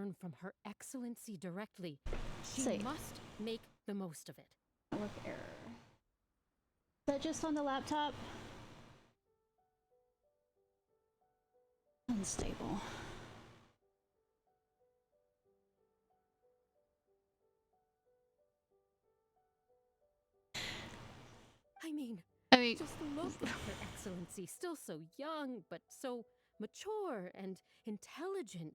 learn from Her Excellency directly. She Say. must make the most of it. Network error. Is that just on the laptop? Unstable. I mean, just look at Her Excellency, still so young, but so mature and intelligent.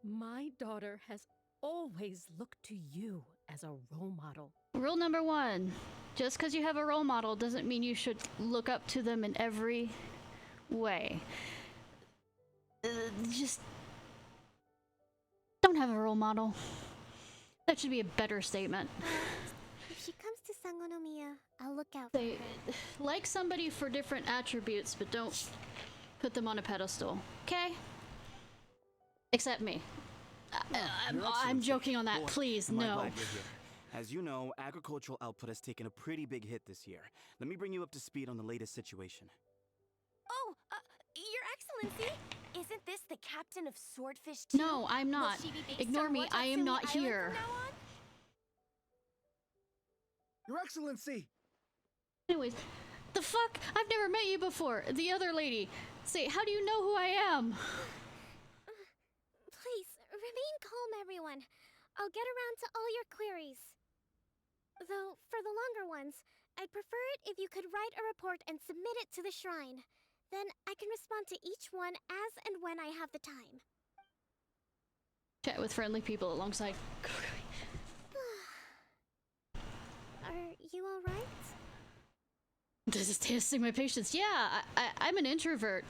My daughter has always looked to you as a role model. Rule number 1. Just because you have a role model doesn't mean you should look up to them in every way. Just don't have a role model. That should be a better statement. If she comes to Sangonomiya, I'll look out They for her. like somebody for different attributes, but don't put them on a pedestal. Okay? Except me. I'm joking on that. Please, no. As you know, agricultural output has taken a pretty big hit this year. Let me bring you up to speed on the latest situation. Oh, Your Excellency! Isn't this the captain of Swordfish too? No, I'm not. Will she be based Ignore on me. I am Watatsumi not Island here. from now on? Your Excellency! Anyways, the fuck? I've never met you before. The other lady. Say, how do you know who I am? Please, remain calm, everyone. I'll get around to all your queries. Though, for the longer ones, I'd prefer it if you could write a report and submit it to the shrine. Then I can respond to each one as and when I have the time. Chat with friendly people alongside. Are you alright? This is testing my patience. Yeah, I'm an introvert.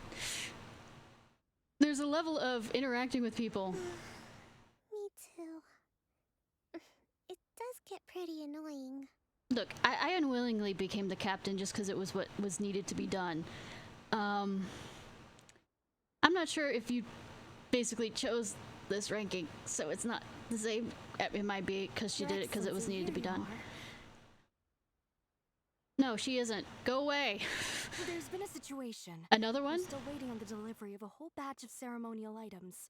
There's a level of interacting with people. Me too. It does get pretty annoying. Look, I unwillingly became the captain just because it was what was needed to be done. I'm not sure if you basically chose this ranking, so it's not the same. It might be because she did it because it was needed to be done. No, she isn't. Go away. There's been a situation. Another one? We're still waiting on the delivery of a whole batch of ceremonial items.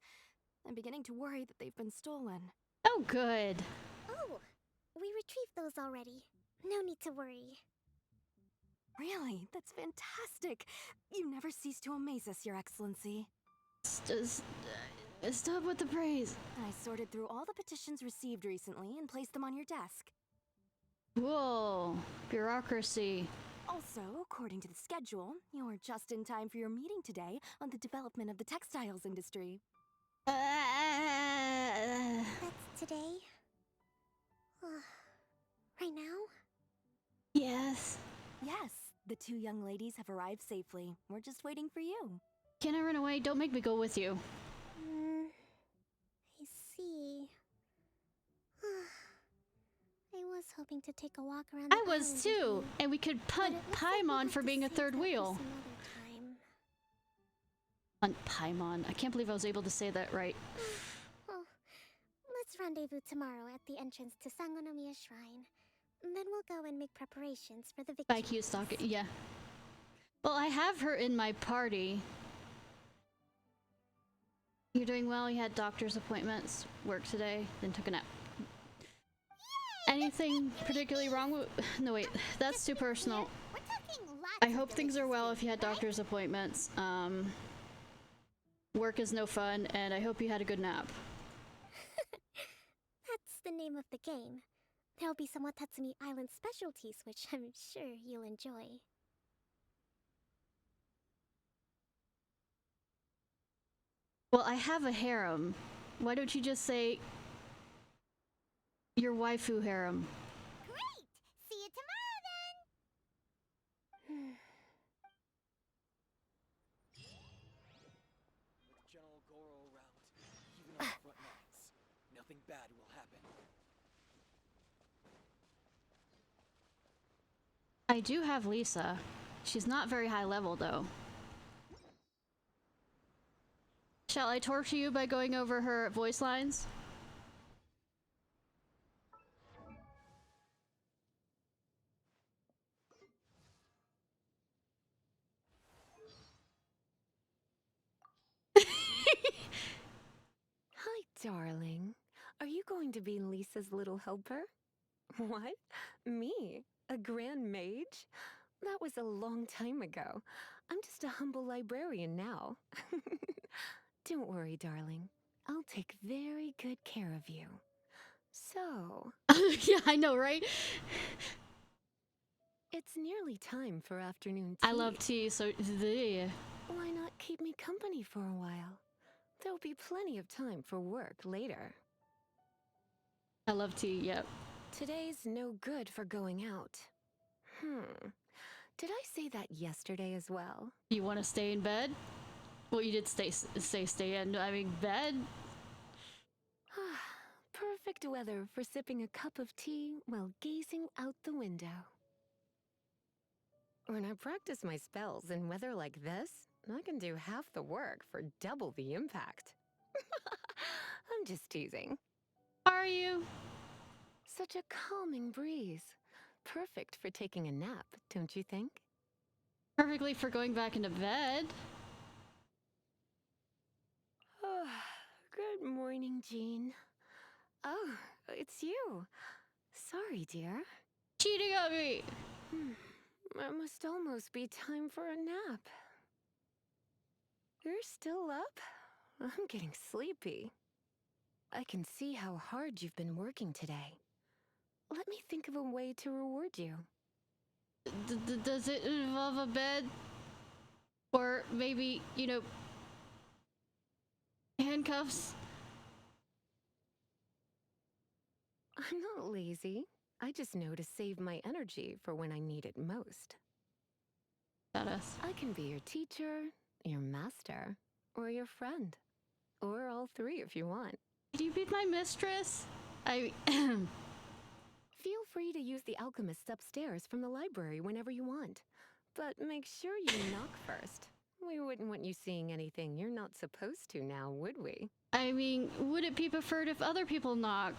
I'm beginning to worry that they've been stolen. Oh, good. Oh, we retrieved those already. No need to worry. Really? That's fantastic. You never cease to amaze us, Your Excellency. Stop with the praise. I sorted through all the petitions received recently and placed them on your desk. Whoa, bureaucracy. Also, according to the schedule, you're just in time for your meeting today on the development of the textiles industry. That's today? Right now? Yes. Yes, the two young ladies have arrived safely. We're just waiting for you. Can I run away? Don't make me go with you. I see. I was hoping to take a walk around the I was island too, with you, and we could but punt it looks like we'll Paimon have for to being a save third that for wheel. some other time. Punt Paimon. I can't believe I was able to say that right. Well, let's rendezvous tomorrow at the entrance to Sangonomiya Shrine. And then we'll go and make preparations for the victory. By Q Stalker, yeah. Well, I have her in my party. You're doing well. You had doctor's appointments, work today, then took a nap. Anything particularly wrong with... No, wait. That's too personal. We're talking lots I of hope things are delicious well food, if you had right? doctor's appointments. Work is no fun, and I hope you had a good nap. That's the name of the game. There'll be some Watatsumi Island specialties, which I'm sure you'll enjoy. Well, I have a harem. Why don't you just say... your waifu harem? Great! See you tomorrow then! With General Goro around, even on the front lines, nothing bad will happen. I do have Lisa. She's not very high level, though. Shall I torture you by going over her voice lines? darling. Are you going to be Lisa's little helper? What? Me? A grand mage? That was a long time ago. I'm just a humble librarian now. Don't worry, darling. I'll take very good care of you. So, Yeah, I know, right? it's nearly time for afternoon tea. I love tea, so yeah. Why not keep me company for a while? There'll be plenty of time for work later. I love tea, yep. Today's no good for going out. Did I say that yesterday as well? You want to stay in bed? Well, you did stay in. I mean, bed? Perfect weather for sipping a cup of tea while gazing out the window. When I practice my spells in weather like this, I can do half the work for double the impact. I'm just teasing. Are you? Such a calming breeze. Perfect for taking a nap, don't you think? Perfectly for going back into bed. Good morning, Jean. Oh, it's you. Sorry, dear. Cheating on me! It must almost be time for a nap. You're still up? I'm getting sleepy. I can see how hard you've been working today. Let me think of a way to reward you. Does it involve a bed? Or maybe, you know, handcuffs? I'm not lazy. I just know to save my energy for when I need it most. Badass. I can be your teacher, your master, or your friend. Or all three if you want. Can you be my mistress? I Feel free to use the alchemists upstairs from the library whenever you want. But make sure you knock first. We wouldn't want you seeing anything you're not supposed to now, would we? I mean, would it be preferred if other people knock?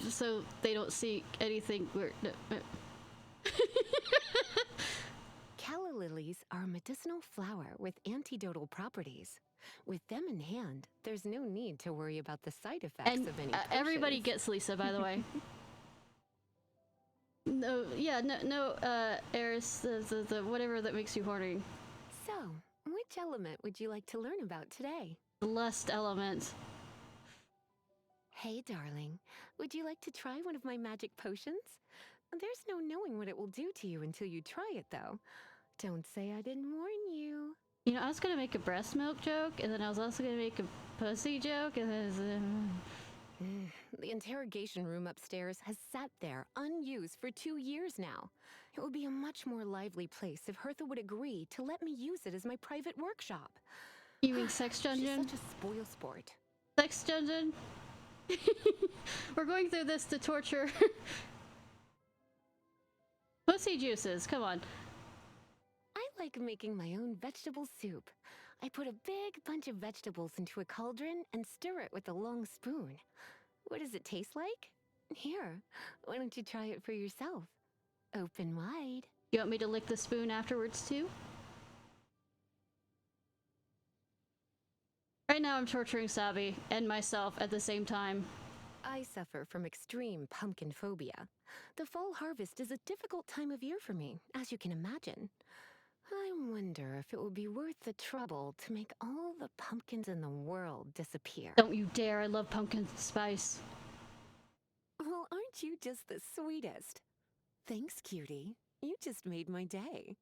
So they don't see anything weird. Calla lilies are a medicinal flower with antidotal properties. With them in hand, there's no need to worry about the side effects And of any everybody potions. gets Lisa, by the way. No, yeah, no, Eris, the whatever that makes you horny. So, which element would you like to learn about today? Lust element. Hey, darling, would you like to try one of my magic potions? There's no knowing what it will do to you until you try it, though. Don't say I didn't warn you. You know, I was gonna make a breast milk joke, and then I was also gonna make a pussy joke, and then The interrogation room upstairs has sat there unused for 2 years now. It would be a much more lively place if Hertha would agree to let me use it as my private workshop. You mean sex dungeon? She's such a spoil sport. Sex dungeon? We're going through this to torture. Pussy juices, come on. I like making my own vegetable soup. I put a big bunch of vegetables into a cauldron and stir it with a long spoon. What does it taste like? Here, why don't you try it for yourself? Open wide. You want me to lick the spoon afterwards too? Right now I'm torturing Sabi and myself at the same time. I suffer from extreme pumpkin phobia. The fall harvest is a difficult time of year for me, as you can imagine. I wonder if it will be worth the trouble to make all the pumpkins in the world disappear. Don't you dare, I love pumpkin spice. Well, aren't you just the sweetest? Thanks, cutie. You just made my day.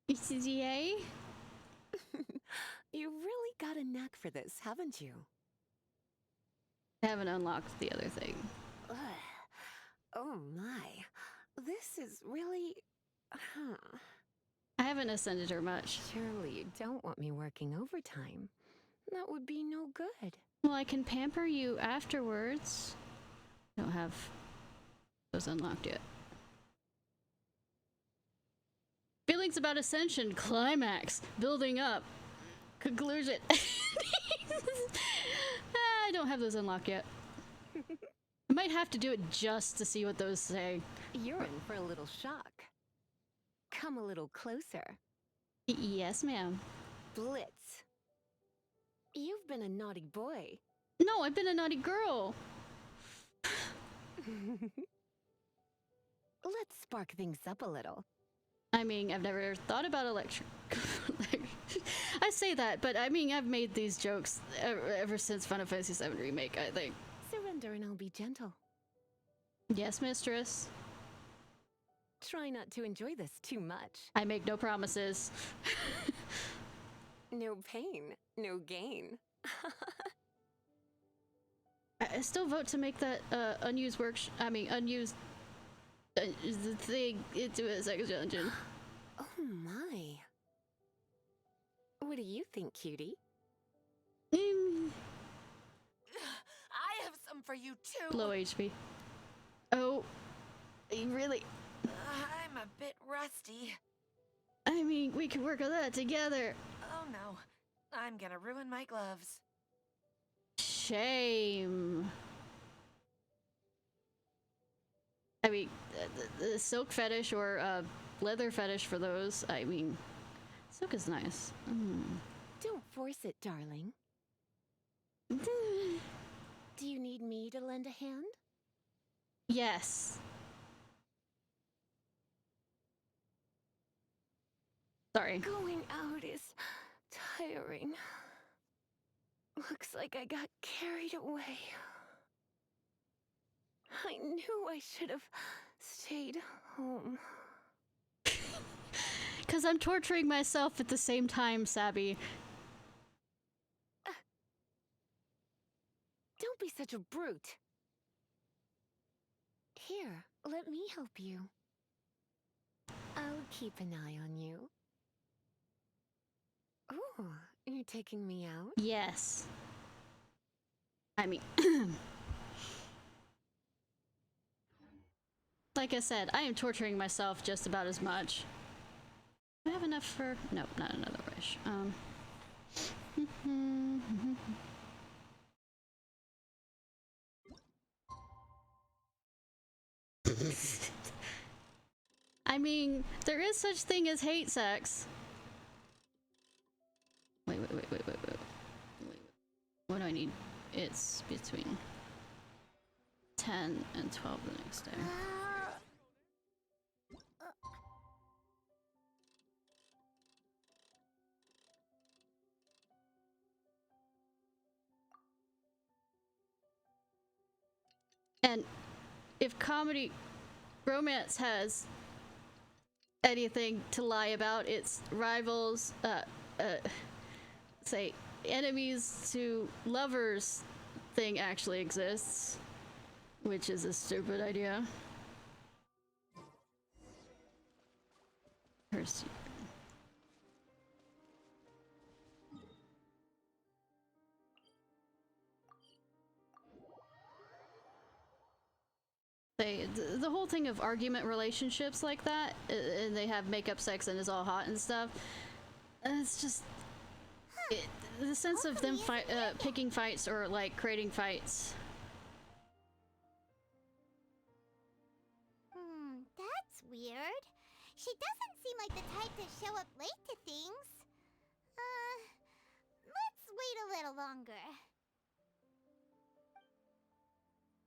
Yay? You really got a knack for this, haven't you? I haven't unlocked the other thing. Ugh. Oh my. This is really... I haven't ascended her much. Surely you don't want me working overtime. That would be no good. Well, I can pamper you afterwards. I don't have those unlocked yet. Feelings about ascension, climax, building up, conclusion. I don't have those unlocked yet. I might have to do it just to see what those say. You're in for a little shock. Come a little closer. Yes, ma'am. Blitz. You've been a naughty boy. No, I've been a naughty girl. Let's spark things up a little. I mean, I've never thought about electric. I say that, but I mean, I've made these jokes ever since Final Fantasy VII Remake, I think. Surrender and I'll be gentle. Yes, mistress. Try not to enjoy this too much. I make no promises. No pain, no gain. I still vote to make that unused unused thing into a second dungeon. Oh my. What do you think, cutie? Mm, I have some for you too. low HP. Oh, really? I'm a bit rusty. I mean, we can work on that together. Oh no, I'm gonna ruin my gloves. Shame. I mean, the silk fetish or leather fetish for those. I mean, silk is nice. Don't force it, darling. Do you need me to lend a hand? Yes. Sorry. Going out is tiring. Looks like I got carried away. I knew I should have stayed home. Because I'm torturing myself at the same time, Sabby. Don't be such a brute. Here, let me help you. I'll keep an eye on you. Oh, you're taking me out? Yes. I mean, like I said, I am torturing myself just about as much. Do I have enough for... Nope, not another wish. I mean, there is such thing as hate sex. Wait. What do I need? It's between 10 and 12 the next day. And if comedy romance has anything to lie about, it's rivals, say enemies to lovers thing actually exists, which is a stupid idea. Percy. The whole thing of argument relationships like that, and they have makeup sex and it's all hot and stuff, it's just the sense of them picking fights or like creating fights. That's weird. She doesn't seem like the type to show up late to things. Let's wait a little longer.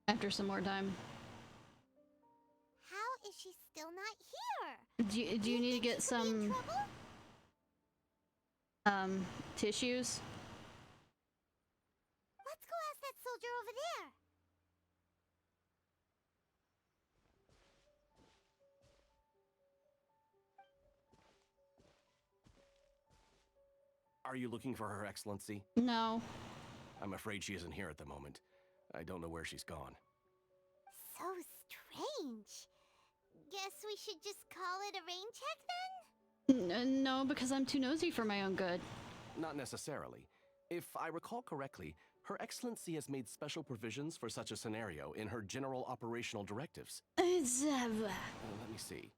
After some more time. How is she still not here? Do you need to think get she could be in some trouble? tissues? Let's go ask that soldier over there. Are you looking for Her Excellency? No. I'm afraid she isn't here at the moment. I don't know where she's gone. So strange. Guess we should just call it a rain check then? No, because I'm too nosy for my own good. Not necessarily. If I recall correctly, Her Excellency has made special provisions for such a scenario in her general operational directives. Let me see.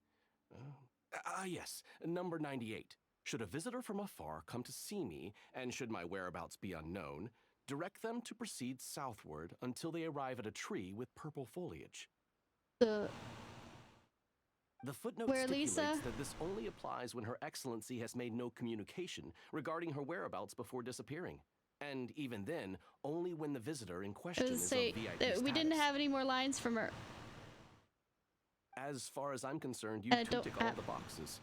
Yes, number 98. Should a visitor from afar come to see me, and should my whereabouts be unknown, direct them to proceed southward until they arrive at a tree with purple foliage. The footnote Where, stipulates Lisa? that this only applies when Her Excellency has made no communication regarding her whereabouts before disappearing, And even then, only when the visitor in I question was is say, of VIP we didn't status. have any more lines from her. As far as I'm concerned, you two don't tick all the boxes.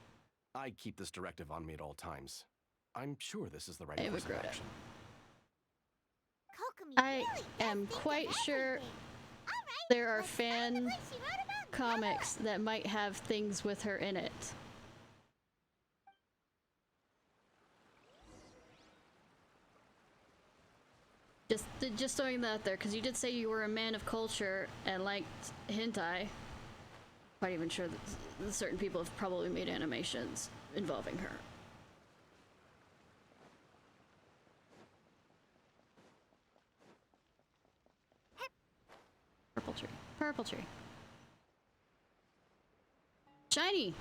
I keep this directive on me at all times. I'm sure this is the right course of action. Kokomi I really does am think of quite sure everything. All right, there are let's find the fan place she wrote about comics that might have things with her in it. Just throwing that out there, because you did say you were a man of culture and liked hentai. Quite even sure that certain people have probably made animations involving her. Purple tree. Purple tree. Shiny!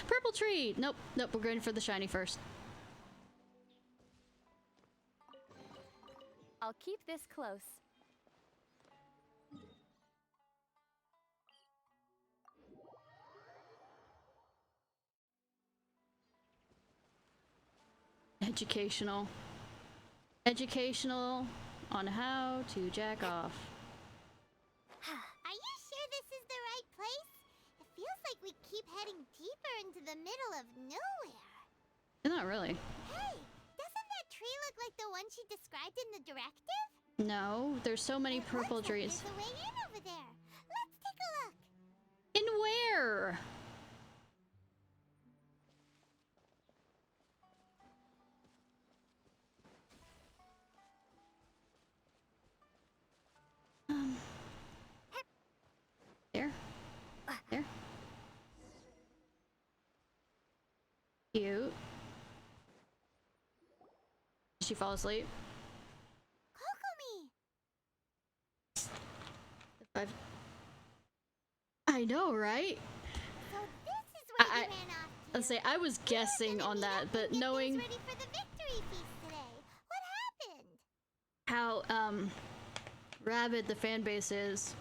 Purple tree! Nope, nope, we're going for the shiny first. I'll keep this close. Educational. Educational on how to jack off. Are you sure this is the right place? It feels like we keep heading deeper into the middle of nowhere. Not really. Hey, doesn't that tree look like the one she described in the directive? No, there's so many It purple looks like trees. there's a way in over there. Let's take a look. In where? There. There. Cute. Did she fall asleep? Kokomi! I know, right? So this is where you ran off to. Let's say I was guessing on that, but Get knowing things ready for the victory feast today. What happened? how rabid the fan base is,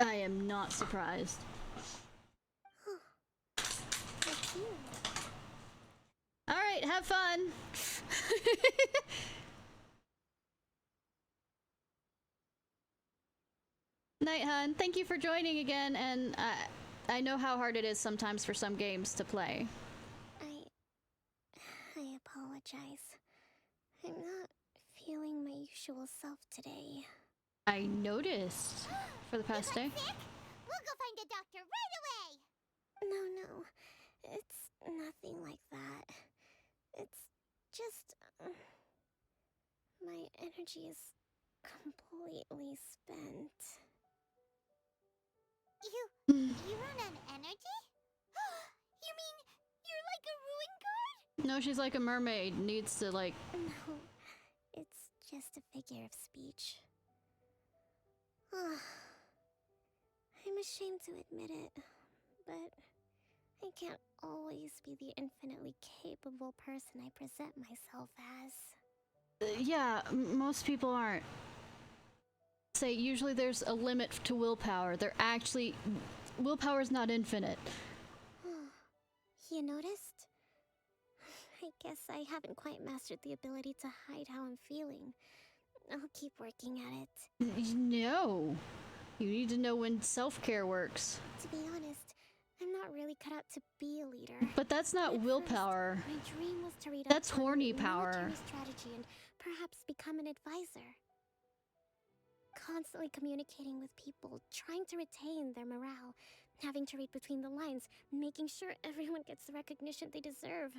I am not surprised. All right, have fun. Night, hun. Thank you for joining again, and I know how hard it is sometimes for some games to play. I apologize. I'm not feeling my usual self today. I noticed for the past day. Sick? We'll go find a doctor right away. No, it's nothing like that. It's just my energy is completely spent. You run on energy? You mean you're like a ruin guard? No, she's like a mermaid. Needs to like. No, it's just a figure of speech. I'm ashamed to admit it, but I can't always be the infinitely capable person I present myself as. Yeah, most people aren't. Say usually there's a limit to willpower. Willpower's not infinite. You noticed? I guess I haven't quite mastered the ability to hide how I'm feeling. I'll keep working at it. No. You need to know when self-care works. To be honest, I'm not really cut out to be a leader. But that's not At willpower. first, my dream was to read up That's on horny military power. strategy and perhaps become an advisor. Constantly communicating with people, trying to retain their morale, having to read between the lines, making sure everyone gets the recognition they deserve.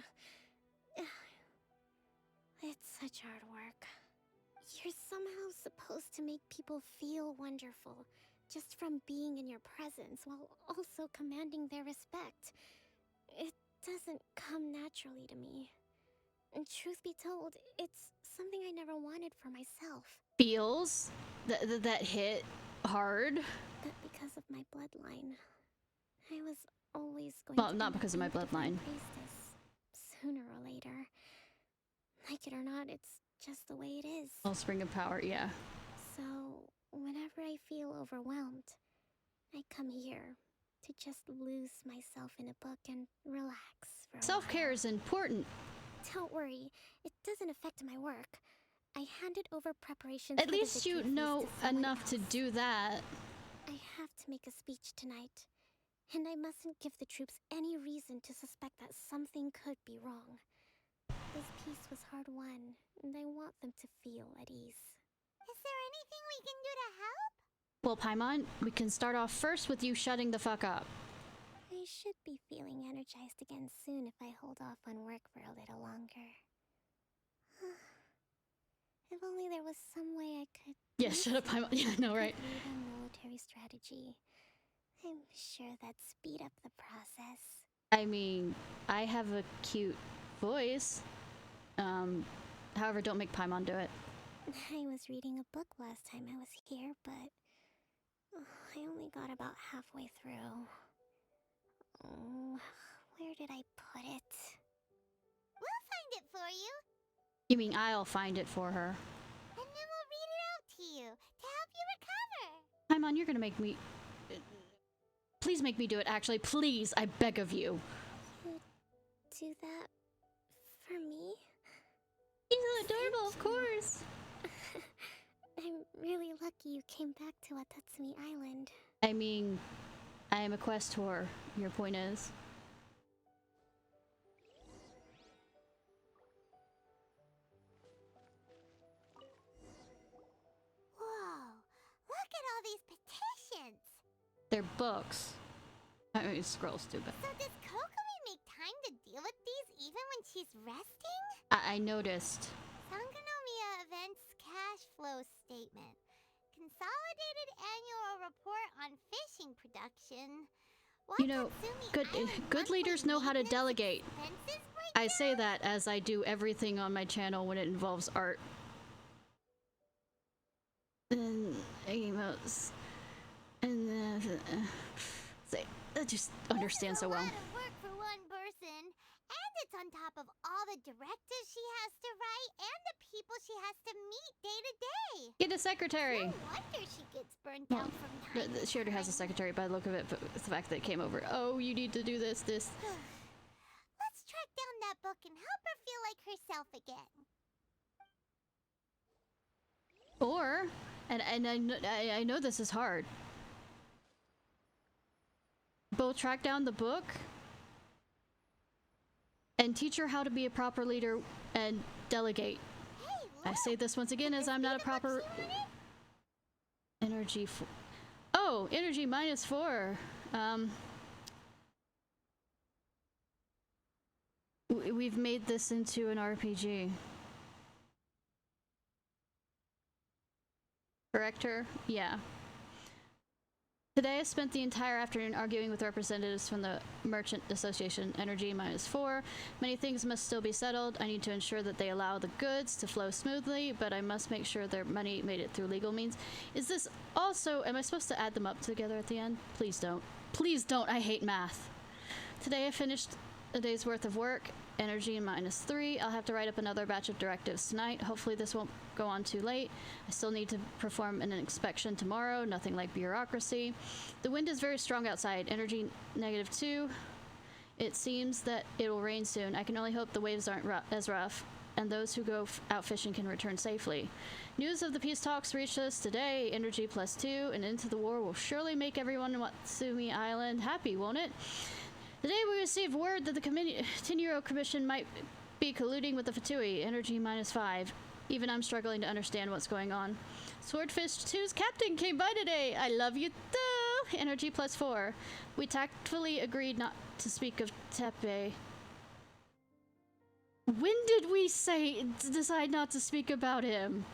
It's such hard work. You're somehow supposed to make people feel wonderful, just from being in your presence, while also commanding their respect. It doesn't come naturally to me. And truth be told, it's something I never wanted for myself. Feels that hit hard. But because of my bloodline, I was always going Well, to not end up because of my being a divine bloodline. priestess, sooner or later. Like it or not, it's just the way it is. Wellspring of power, yeah. So, whenever I feel overwhelmed, I come here to to just lose myself in a book and relax for a Self-care while. is important. Don't worry, it doesn't affect my work. I handed over preparations At for the least you victory feast know to someone enough to else. do that. I have to make a speech tonight, and I mustn't give the troops any reason to suspect that something could be wrong. This peace was hard-won, and I want them to feel at ease. Is there anything we can do to help? Well, Paimon, we can start off first with you shutting the fuck up. I should be feeling energized again soon if I hold off on work for a little longer. If only there was some way I could... Yeah, shut up, Paimon. Yeah, no, right. ...complete a military strategy. I'm sure that'd speed up the process. I mean, I have a cute voice. However, don't make Paimon do it. I was reading a book last time I was here, but... I only got about halfway through. Oh, where did I put it? We'll find it for you. You mean I'll find it for her. And then we'll read it out to you to help you recover. Paimon, you're gonna make me... Please make me do it, actually. Please, I beg of you. You do that for me? He's so adorable, of course. I'm really lucky you came back to Watatsumi Island. I mean, I am a quest whore. Your point is. Whoa, look at all these petitions. They're books. I mean, scroll's stupid. So does Kokomi make time to deal with these even when she's resting? I noticed. Sangonomiya Events Cash Flow Statement. Consolidated Annual Report on Fishing Production. You know, Watatsumi Island good leaders know how to monthly delegate. expenses I say that as I do everything on my channel when it involves art. And emotes. And I just understand so well. This is a lot of work for one person, and it's on top of all the directives she has to write and the people she has to meet day to day. Get a secretary. No wonder she gets burnt Well, out from time to she already has a time. secretary by the look of it, but it's the fact that it came over. Oh, you need to do this. Let's track down that book and help her feel like herself again. Or, and I know this is hard. Both track down the book and teach her how to be a proper leader and delegate. Hey, I look! say this once again as I'm not a proper energy. Oh, energy -4. We've made this into an RPG. Corrector? Yeah. Today I spent the entire afternoon arguing with representatives from the Merchant Association. Energy -4. Many things must still be settled. I need to ensure that they allow the goods to flow smoothly, but I must make sure their money made it through legal means. Is this also... Am I supposed to add them up together at the end? Please don't. Please don't. I hate math. Today I finished a day's worth of work. Energy -3. I'll have to write up another batch of directives tonight. Hopefully this won't go on too late. I still need to perform an inspection tomorrow. Nothing like bureaucracy. The wind is very strong outside. Energy -2. It seems that it will rain soon. I can only hope the waves aren't as rough, and those who go out fishing can return safely. News of the peace talks reached us today. Energy +2 and into the war will surely make everyone in Watatsumi Island happy, won't it? Today we received word that the Tenryou Commission might be colluding with the Fatui. Energy -5. Even I'm struggling to understand what's going on. Swordfish 2's captain came by today. I love you too. Energy +4. We tactfully agreed not to speak of Tepe. When did we decide not to speak about him?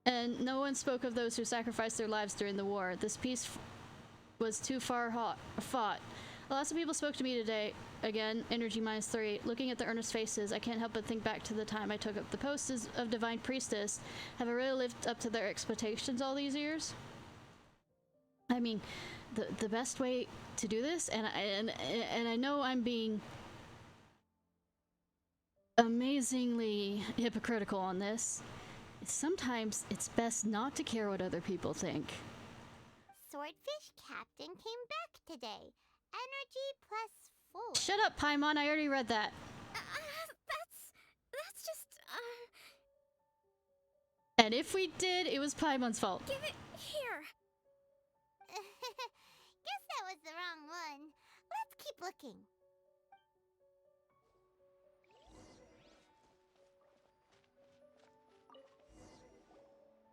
And no one spoke of those who sacrificed their lives during the war. This peace was too far fought. Lots of people spoke to me today. Again, energy -3. Looking at the earnest faces, I can't help but think back to the time I took up the post of Divine Priestess. Have I really lived up to their expectations all these years? I mean, the best way to do this, and I know I'm being amazingly hypocritical on this, is sometimes it's best not to care what other people think. Swordfish Captain came back today. Energy plus 4. Shut up, Paimon. I already read that. That's just, And if we did, it was Paimon's fault. Give it here. Guess that was the wrong one. Let's keep looking.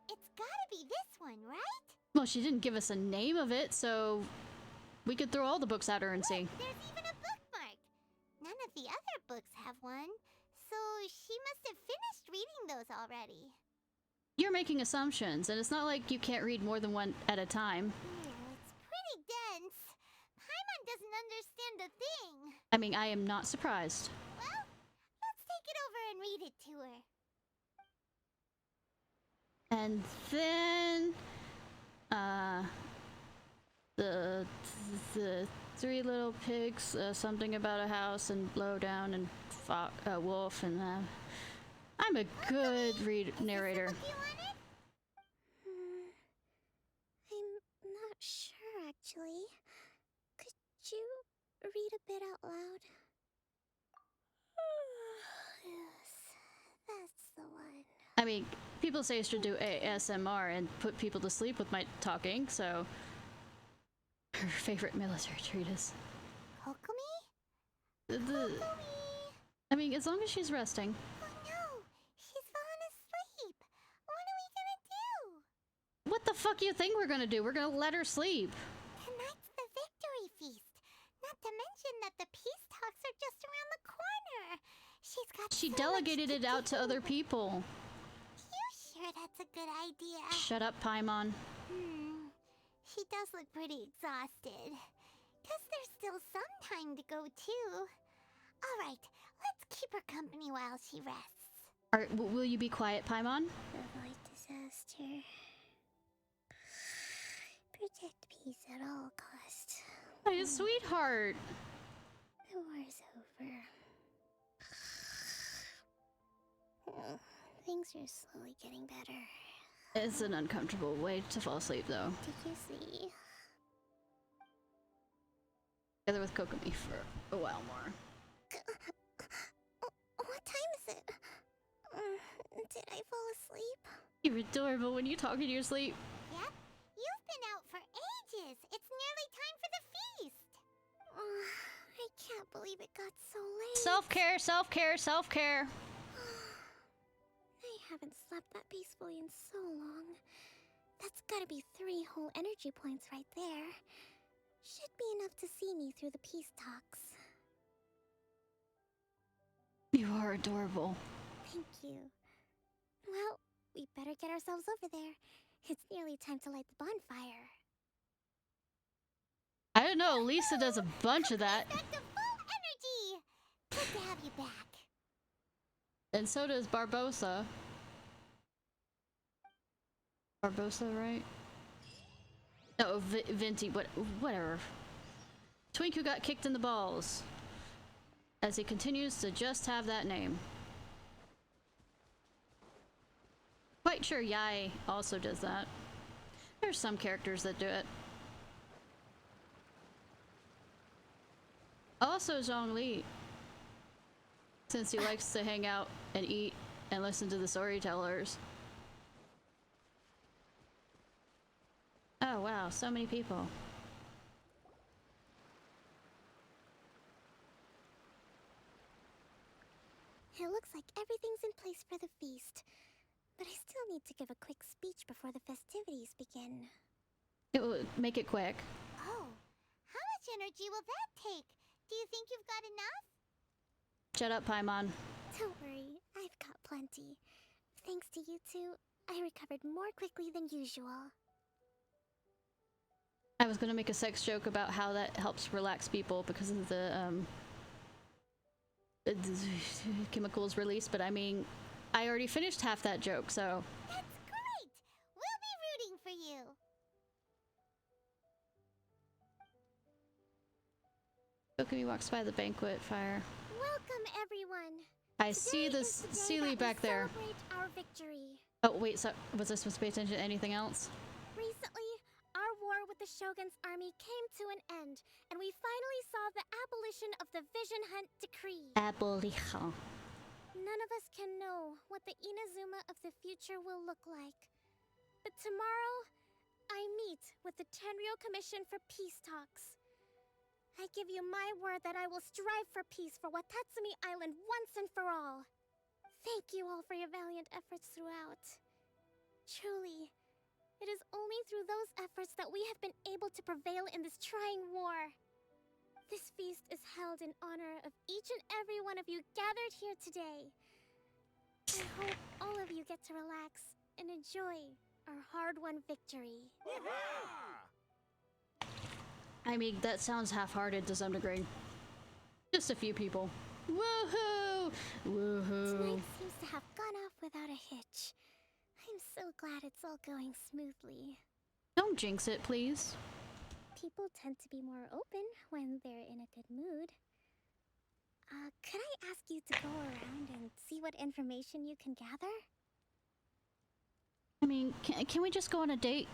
It's gotta be this one, right? Well, she didn't give us a name of it, so we could throw all the books at her and see. There's even a bookmark. None of the other books have one, so she must have finished reading those already. You're making assumptions, and it's not like you can't read more than one at a time. It's pretty dense. Paimon doesn't understand a thing. I mean, I am not surprised. Well, let's take it over and read it to her. And then, the three little pigs, something about a house and blow down and wolf and I'm a good narrator. Is this the book you wanted? I'm not sure, actually. Could you read a bit out loud? Yes, that's the one. I mean, people say I should do ASMR and put people to sleep with my talking, so... Her favorite military treatise. Kokomi? Kokomi! I mean, as long as she's resting. Oh no, she's fallen asleep. What are we gonna do? What the fuck you think we're gonna do? We're gonna let her sleep. Tonight's the victory feast. Not to mention that the peace talks are just around the corner. She delegated it out to other people. You sure that's a good idea? Shut up, Paimon. She does look pretty exhausted. Guess there's still some time to go, too. Alright, let's keep her company while she rests. Will you be quiet, Paimon? Avoid disaster. Protect peace at all costs. My sweetheart. The war's over. Things are slowly getting better. It's an uncomfortable way to fall asleep, though. Did you see? Together with Kokomi for a while more. What time is it? Did I fall asleep? You're adorable when you talk in your sleep. Yep, you've been out for ages. It's nearly time for the feast. I can't believe it got so late. Self-care, self-care, self-care. I haven't slept that peacefully in so long. That's gotta be 3 whole energy points right there. Should be enough to see me through the peace talks. You are adorable. Thank you. Well, we better get ourselves over there. It's nearly time to light the bonfire. I don't know, Lisa does a bunch of that. Back to full energy! Good to have you back. And so does Barbosa. Barbosa, right? No, Venti, whatever. Twink who got kicked in the balls. As he continues to just have that name. Quite sure Yai also does that. There's some characters that do it. Also Zhongli. Since he likes to hang out and eat and listen to the storytellers. Oh wow, so many people. It looks like everything's in place for the feast. But I still need to give a quick speech before the festivities begin. It will make it quick. Oh, how much energy will that take? Do you think you've got enough? Shut up, Paimon. Don't worry, I've got plenty. Thanks to you two, I recovered more quickly than usual. I was gonna make a sex joke about how that helps relax people because of the chemicals released, but I mean, I already finished half that joke, so... That's great! We'll be rooting for you! Kokomi walks by the banquet fire. Welcome, everyone! I see this Sealy back there. Celebrate our victory. Oh, wait, so was I supposed to pay attention to anything else? Recently, our war war with the Shogun's army came to an end, and we finally saw the abolition of the Vision Hunt Decree. Abolition. None of us can know what the Inazuma of the future will look like. But tomorrow, I meet with the Tenryou Commission for peace talks. I give you my word that I will strive for peace for Watatsumi Island once and for all. Thank you all for your valiant efforts throughout. Truly, it is only through those efforts that we have been able to prevail in this trying war. This feast is held in honor of each and every one of you gathered here today. I hope all of you get to relax and enjoy our hard-won victory. I mean, that sounds half-hearted to some degree. Just a few people. Woohoo! Woohoo! Tonight seems to have gone off without a hitch. I'm so glad it's all going smoothly. Don't jinx it, please. People tend to be more open when they're in a good mood. Could I ask you to go around and see what information you can gather? I mean, can we just go on a date?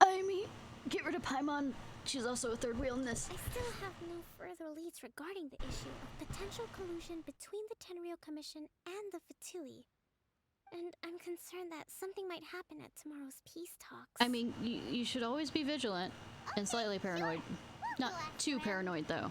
I mean, get rid of Paimon. She's also a third wheel in this. I still have no further leads regarding the issue of potential collusion between the Tenryou Commission and the Fatui. And I'm concerned that something might happen at tomorrow's peace talks. I mean, you should always be vigilant and slightly paranoid. Not too paranoid, though.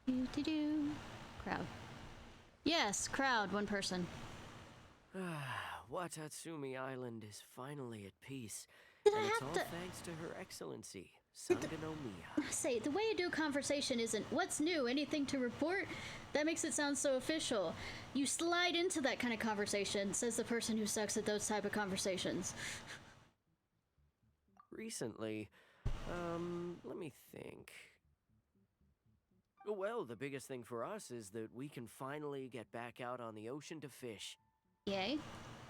Do-do-do. Crowd. Yes, crowd, one person. Watatsumi Island is finally at peace. Did and I it's have all to thanks to Her Excellency, Sangonomiya. say? The way you do conversation isn't "What's new? Anything to report?" That makes it sound so official. You slide into that kind of conversation, says the person who sucks at those type of conversations. Recently, let me think. Well, the biggest thing for us is that we can finally get back out on the ocean to fish. Yay.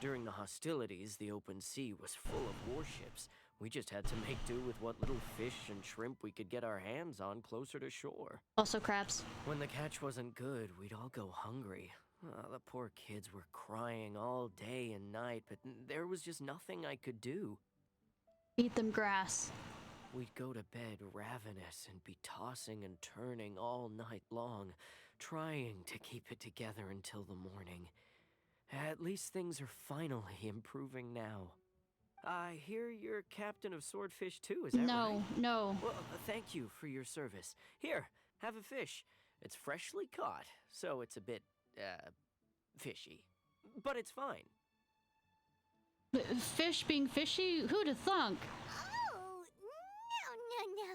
During the hostilities, the open sea was full of warships. We just had to make do with what little fish and shrimp we could get our hands on closer to shore. Also crabs. When the catch wasn't good, we'd all go hungry. The poor kids were crying all day and night, but there was just nothing I could do. Eat them grass. We'd go to bed ravenous and be tossing and turning all night long, trying to keep it together until the morning. At least things are finally improving now. I hear you're captain of Swordfish too, is that right? No, no. Well, thank you for your service. Here, have a fish. It's freshly caught, so it's a bit, fishy. But it's fine. Fish being fishy? Who'd have thunk? Oh, no.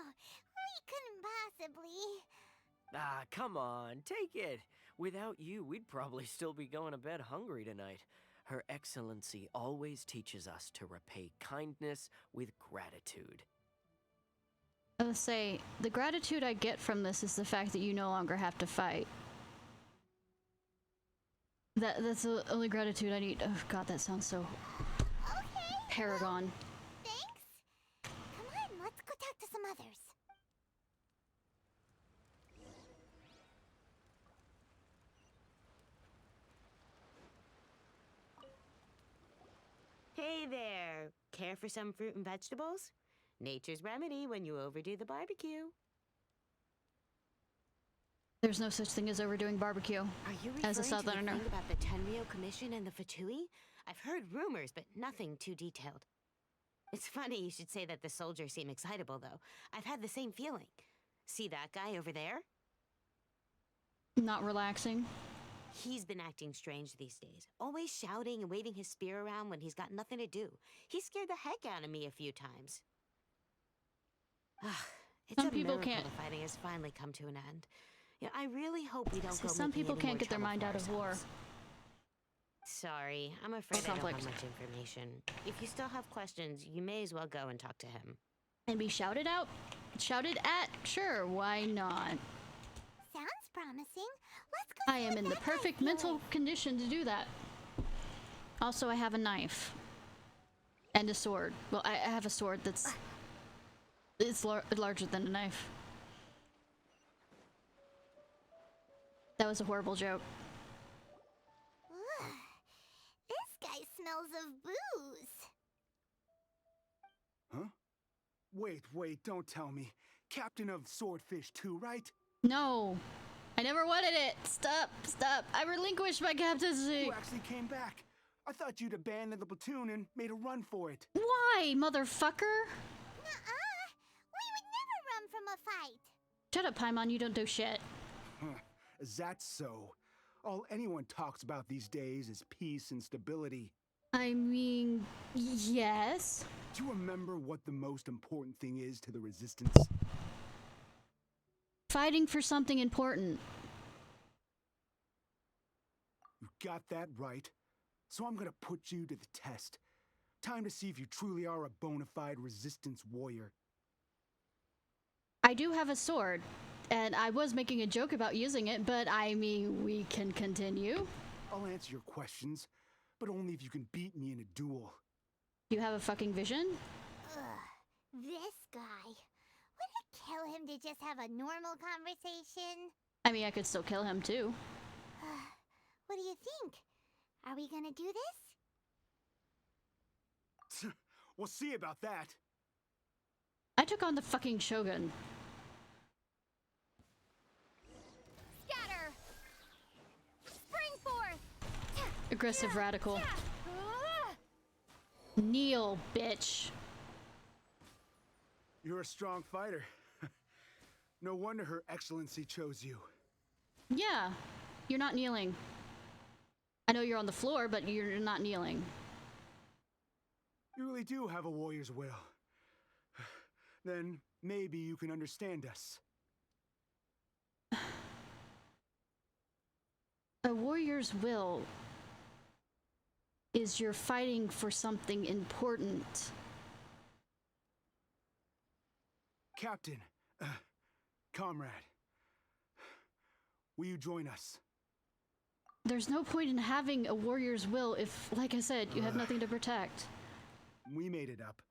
We couldn't possibly. Ah, come on, take it. Without you, we'd probably still be going to bed hungry tonight. Her Excellency always teaches us to repay kindness with gratitude. I would say, the gratitude I get from this is the fact that you no longer have to fight. That's the only gratitude I need. Oh god, that sounds so... Okay. Paragon. Thanks. Come on, let's go talk to some others. Hey there! Care for some fruit and vegetables? Nature's remedy when you overdo the barbecue. There's no such thing as overdoing barbecue. Are you as a referring to the southerner. thing about the Tenryou Commission and the Fatui? I've heard rumors, but nothing too detailed. It's funny you should say that the soldiers seem excitable, though. I've had the same feeling. See that guy over there? Not relaxing. He's been acting strange these days, always shouting and waving his spear around when he's got nothing to do. He scared the heck out of me a few times. It's Some a people miracle can't- the fighting has finally come to an end. Yeah, I really hope we don't go Some making people any can't more get their trouble mind for out of war. ourselves. Sorry, I'm afraid I don't conflict. have much information. If you still have questions, you may as well go and talk to him. And be shouted out? Shouted at? Sure, why not? Sounds promising. Let's go. I see am what in the that guy's perfect doing. mental condition to do that. Also, I have a knife. And And a sword. Well, I have a sword that's... It's larger than a knife. That was a horrible joke. Ugh, this guy smells of booze. Huh? Wait, don't tell me. Captain of Swordfish too, right? No. I never wanted it. Stop. I relinquished my captaincy. You actually came back. I thought you'd abandoned the platoon and made a run for it. Why, motherfucker? Nuh-uh. We would never run from a fight. Shut up, Paimon. You don't do shit. Huh. Is that so? All anyone talks about these days is peace and stability. I mean, yes. Do you remember what the most important thing is to the Resistance? Fighting for something important. You got that right. So I'm gonna put you to the test. Time to see if you truly are a bona fide Resistance warrior. I do have a sword, and I was making a joke about using it, but I mean, we can continue. I'll answer your questions, but only if you can beat me in a duel. Do you have a fucking vision? Ugh, this guy. Would it kill him to just have a normal conversation? I mean, I could still kill him too. What do you think? Are we gonna do this? We'll see about that. I took on the fucking Shogun. Scatter! Spring forth! Aggressive radical. Kneel, bitch. You're a strong fighter. No wonder Her Excellency chose you. Yeah, you're not kneeling. I know you're on the floor, but you're not kneeling. You really do have a warrior's will. Then maybe you can understand us. A warrior's will is you're fighting for something important. Captain, comrade, will you join us? There's no point in having a warrior's will if, like I said, you have nothing to protect. We made it up.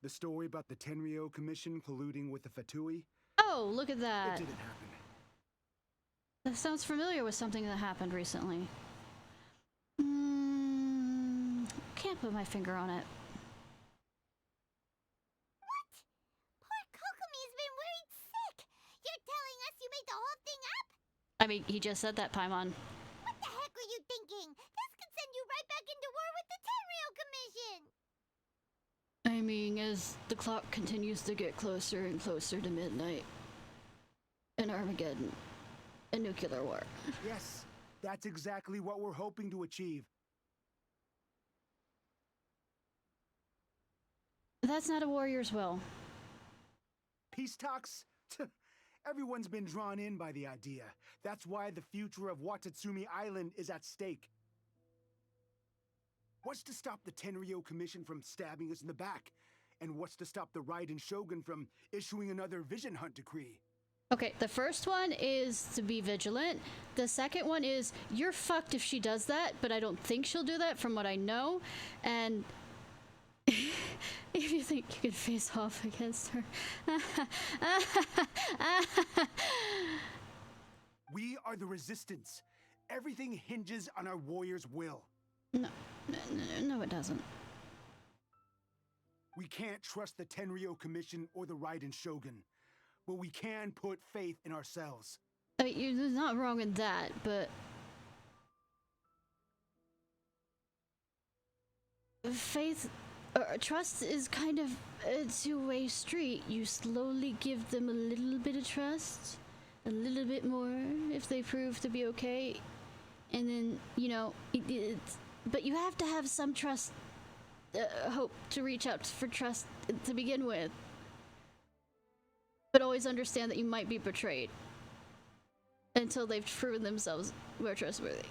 The story about the Tenryou Commission colluding with the Fatui? Oh, look at that. It didn't happen. That sounds familiar with something that happened recently. Can't put my finger on it. What? Poor Kokomi's been worried sick. You're telling us you made the whole thing up? I mean, he just said that, Paimon. What the heck were you thinking? This could send you right back into war with the Tenryou Commission. I mean, as the clock continues to get closer and closer to midnight, and Armageddon, a nuclear war. Yes, that's exactly what we're hoping to achieve. That's not a warrior's will. Peace talks? Everyone's been drawn in by the idea. That's why the future of Watatsumi Island is at stake. What's to stop the Tenryou Commission from stabbing us in the back? And what's to stop the Raiden Shogun from issuing another Vision Hunt decree? Okay, the first one is to be vigilant. The second one is, you're fucked if she does that, but I don't think she'll do that from what I know. And if you think you can face off against her. We are the Resistance. Everything hinges on our warrior's will. No, it doesn't. We can't trust the Tenryou Commission or the Raiden Shogun, but we can put faith in ourselves. I mean, you're not wrong in that, but faith or trust is kind of a two-way street. You slowly give them a little bit of trust, a little bit more if they prove to be okay, and then, you know, but you have to have some trust, hope to reach out for trust to begin with. But always understand that you might be betrayed until they've proven themselves more trustworthy.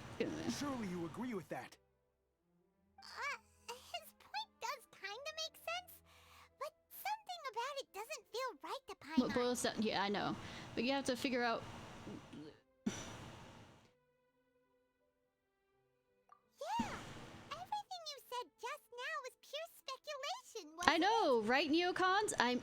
Surely you agree with that. His point does kind of make sense, but something about it doesn't feel right to Paimon. What boils down, yeah, I know, but you have to figure out. Yeah, everything you said just now was pure speculation. I know, right, neocons? I'm...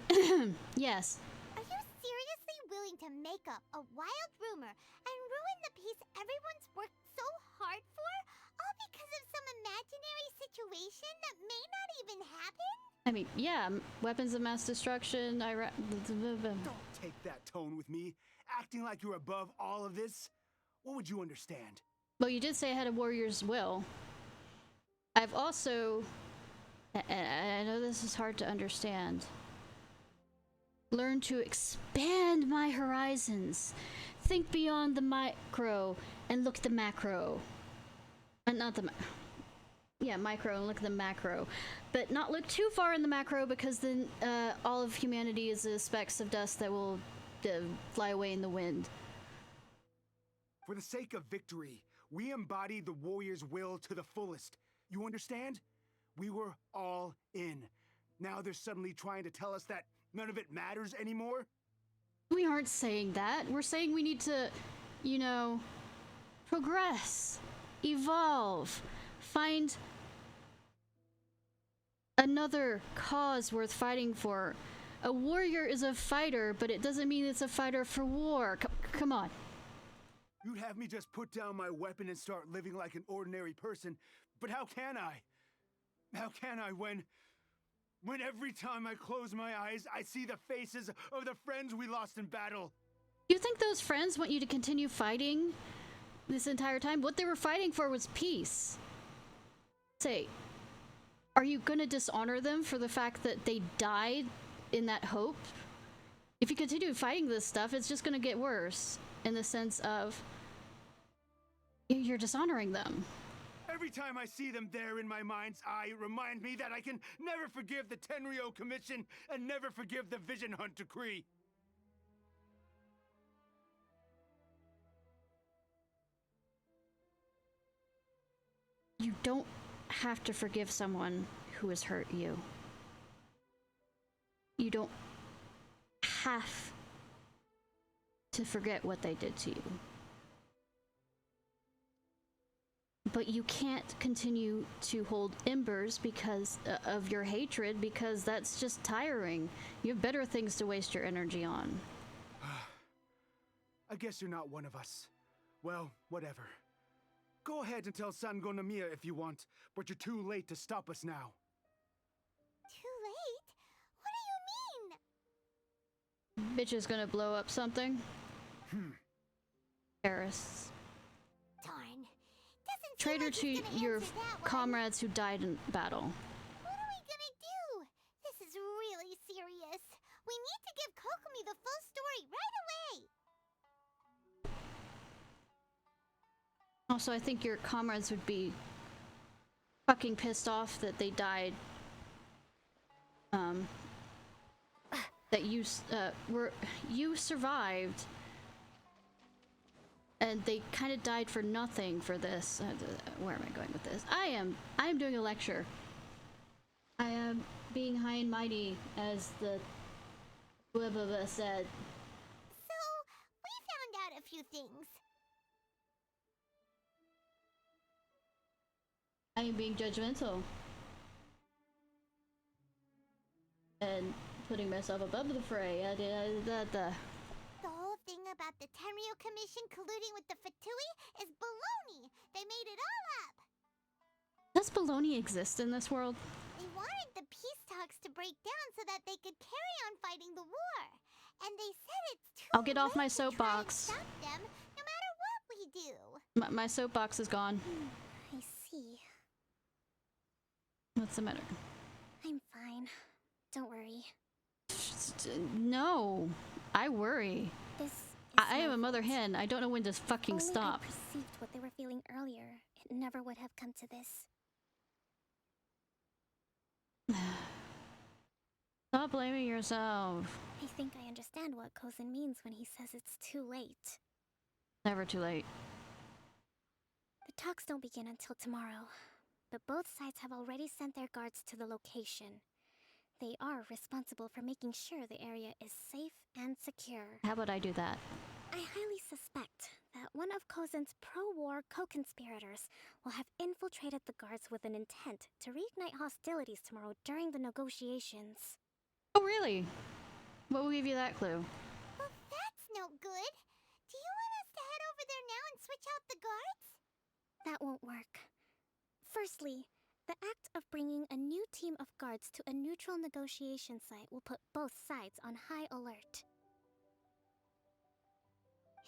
yes. Are you seriously willing to make up a wild rumor and ruin the peace everyone's worked so hard for, all because of some imaginary situation that may not even happen? I mean, yeah, weapons of mass destruction, Don't take that tone with me, acting like you're above all of this. What would you understand? Well, you did say I had a warrior's will. I've also... I know this is hard to understand. Learn to expand my horizons. Think beyond the micro and look at the macro. Not the... Yeah, micro and look at the macro. But not look too far in the macro, because then all of humanity is specks of dust that will fly away in the wind. For the sake of victory, we embodied the warrior's will to the fullest. You understand? We were all in. Now they're suddenly trying to tell us that none of it matters anymore? We aren't saying that. We're saying we need to, you know, progress, evolve, find another cause worth fighting for. A warrior is a fighter, but it doesn't mean it's a fighter for war. Come on. You'd have me just put down my weapon and start living like an ordinary person, but how can I? How can I when every time I close my eyes, I see the faces of the friends we lost in battle? You think those friends want you to continue fighting this entire time? What they were fighting for was peace. Say, are you gonna dishonor them for the fact that they died in that hope? If you continue fighting this stuff, it's just gonna get worse, in the sense of you're dishonoring them. Every time I see them there in my mind's eye, it reminds me that I can never forgive the Tenryo Commission and never forgive the Vision Hunt Decree. You don't have to forgive someone who has hurt you. You don't have to forget what they did to you. But you can't continue to hold embers because of your hatred, because that's just tiring. You have better things to waste your energy on. I guess you're not one of us. Well, whatever. Go ahead and tell Sango Namiya if you want, but you're too late to stop us now. Too late? What do you mean? Bitch is gonna blow up something. Terrorists. Darn. Traitor to your comrades who died in battle. What are we gonna do? This is really serious. We need to give Kokomi the full story right away. Also, I think your comrades would be fucking pissed off that they died. That you survived. And they kind of died for nothing for this. Where am I going with this? I am doing a lecture. I am being high and mighty, as the Blah said. So, we found out a few things. I am being judgmental. And putting myself above the fray. The whole thing about the Tenryo Commission colluding with the Fatui is baloney. They made it all up. Does baloney exist in this world? They wanted the peace talks to break down so that they could carry on fighting the war. And they said it's too I'll get off my late to try and soapbox. stop them, no matter what we do. My soapbox is gone. I see. What's the matter? I'm fine. Don't worry. No, I worry. This I am a mother hen. I don't know when to fucking Only stop. I perceived what they were feeling earlier. It never would have come to this. Stop blaming yourself. I think I understand what Kozin means when he says it's too late. Never too late. The talks don't begin until tomorrow, but both sides have already sent their guards to the location. They are responsible for making sure the area is safe and secure. How about I do that? I highly suspect that one of Kozen's pro-war co-conspirators will have infiltrated the guards with an intent to reignite hostilities tomorrow during the negotiations. Oh, really? What will give you that clue? Well, that's no good. Do you want us to head over there now and switch out the guards? That won't work. Firstly, the act of bringing a new team of guards to a neutral negotiation site will put both sides on high alert.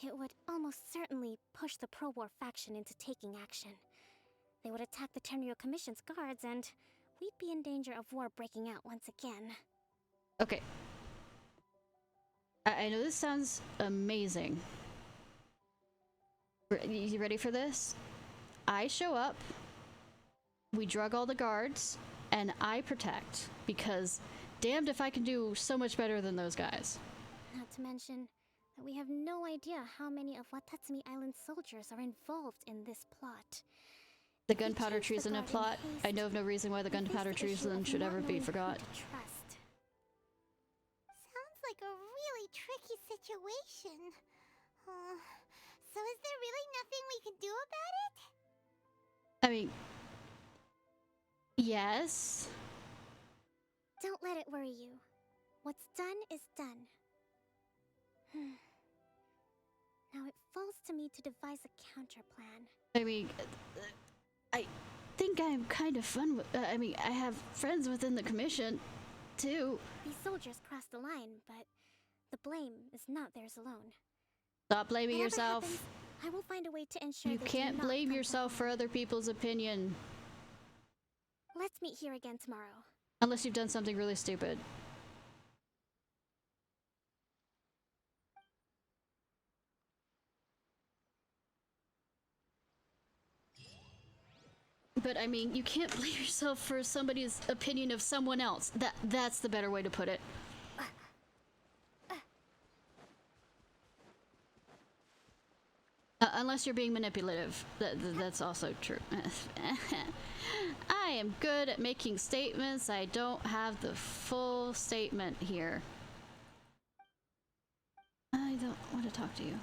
It would almost certainly push the pro-war faction into taking action. They would attack the Tenryo Commission's guards, and we'd be in danger of war breaking out once again. Okay. I know this sounds amazing. You ready for this? I show up, we drug all the guards, and I protect, because damned if I can do so much better than those guys. Not to mention that we have no idea how many of Watatsumi Island's soldiers are involved in this plot. The gunpowder treason plot. I know of no reason why the gunpowder treason should ever be forgot. Sounds like a really tricky situation. So is there really nothing we can do about it? I mean, yes. Don't let it worry you. What's done is done. Now it falls to me to devise a counter plan. I mean, I think I'm kind of fun with. I mean, I have friends within the commission, too. These soldiers crossed the line, but the blame is not theirs alone. Stop blaming Whatever yourself. happens, I will find a way to ensure You they do can't not blame come yourself to for harm. other people's opinion. Let's meet here again tomorrow. Unless you've done something really stupid. But I mean, you can't blame yourself for somebody's opinion of someone else. That's the better way to put it. Unless you're being manipulative. That's also true. I am good at making statements. I don't have the full statement here. I don't want to talk to you.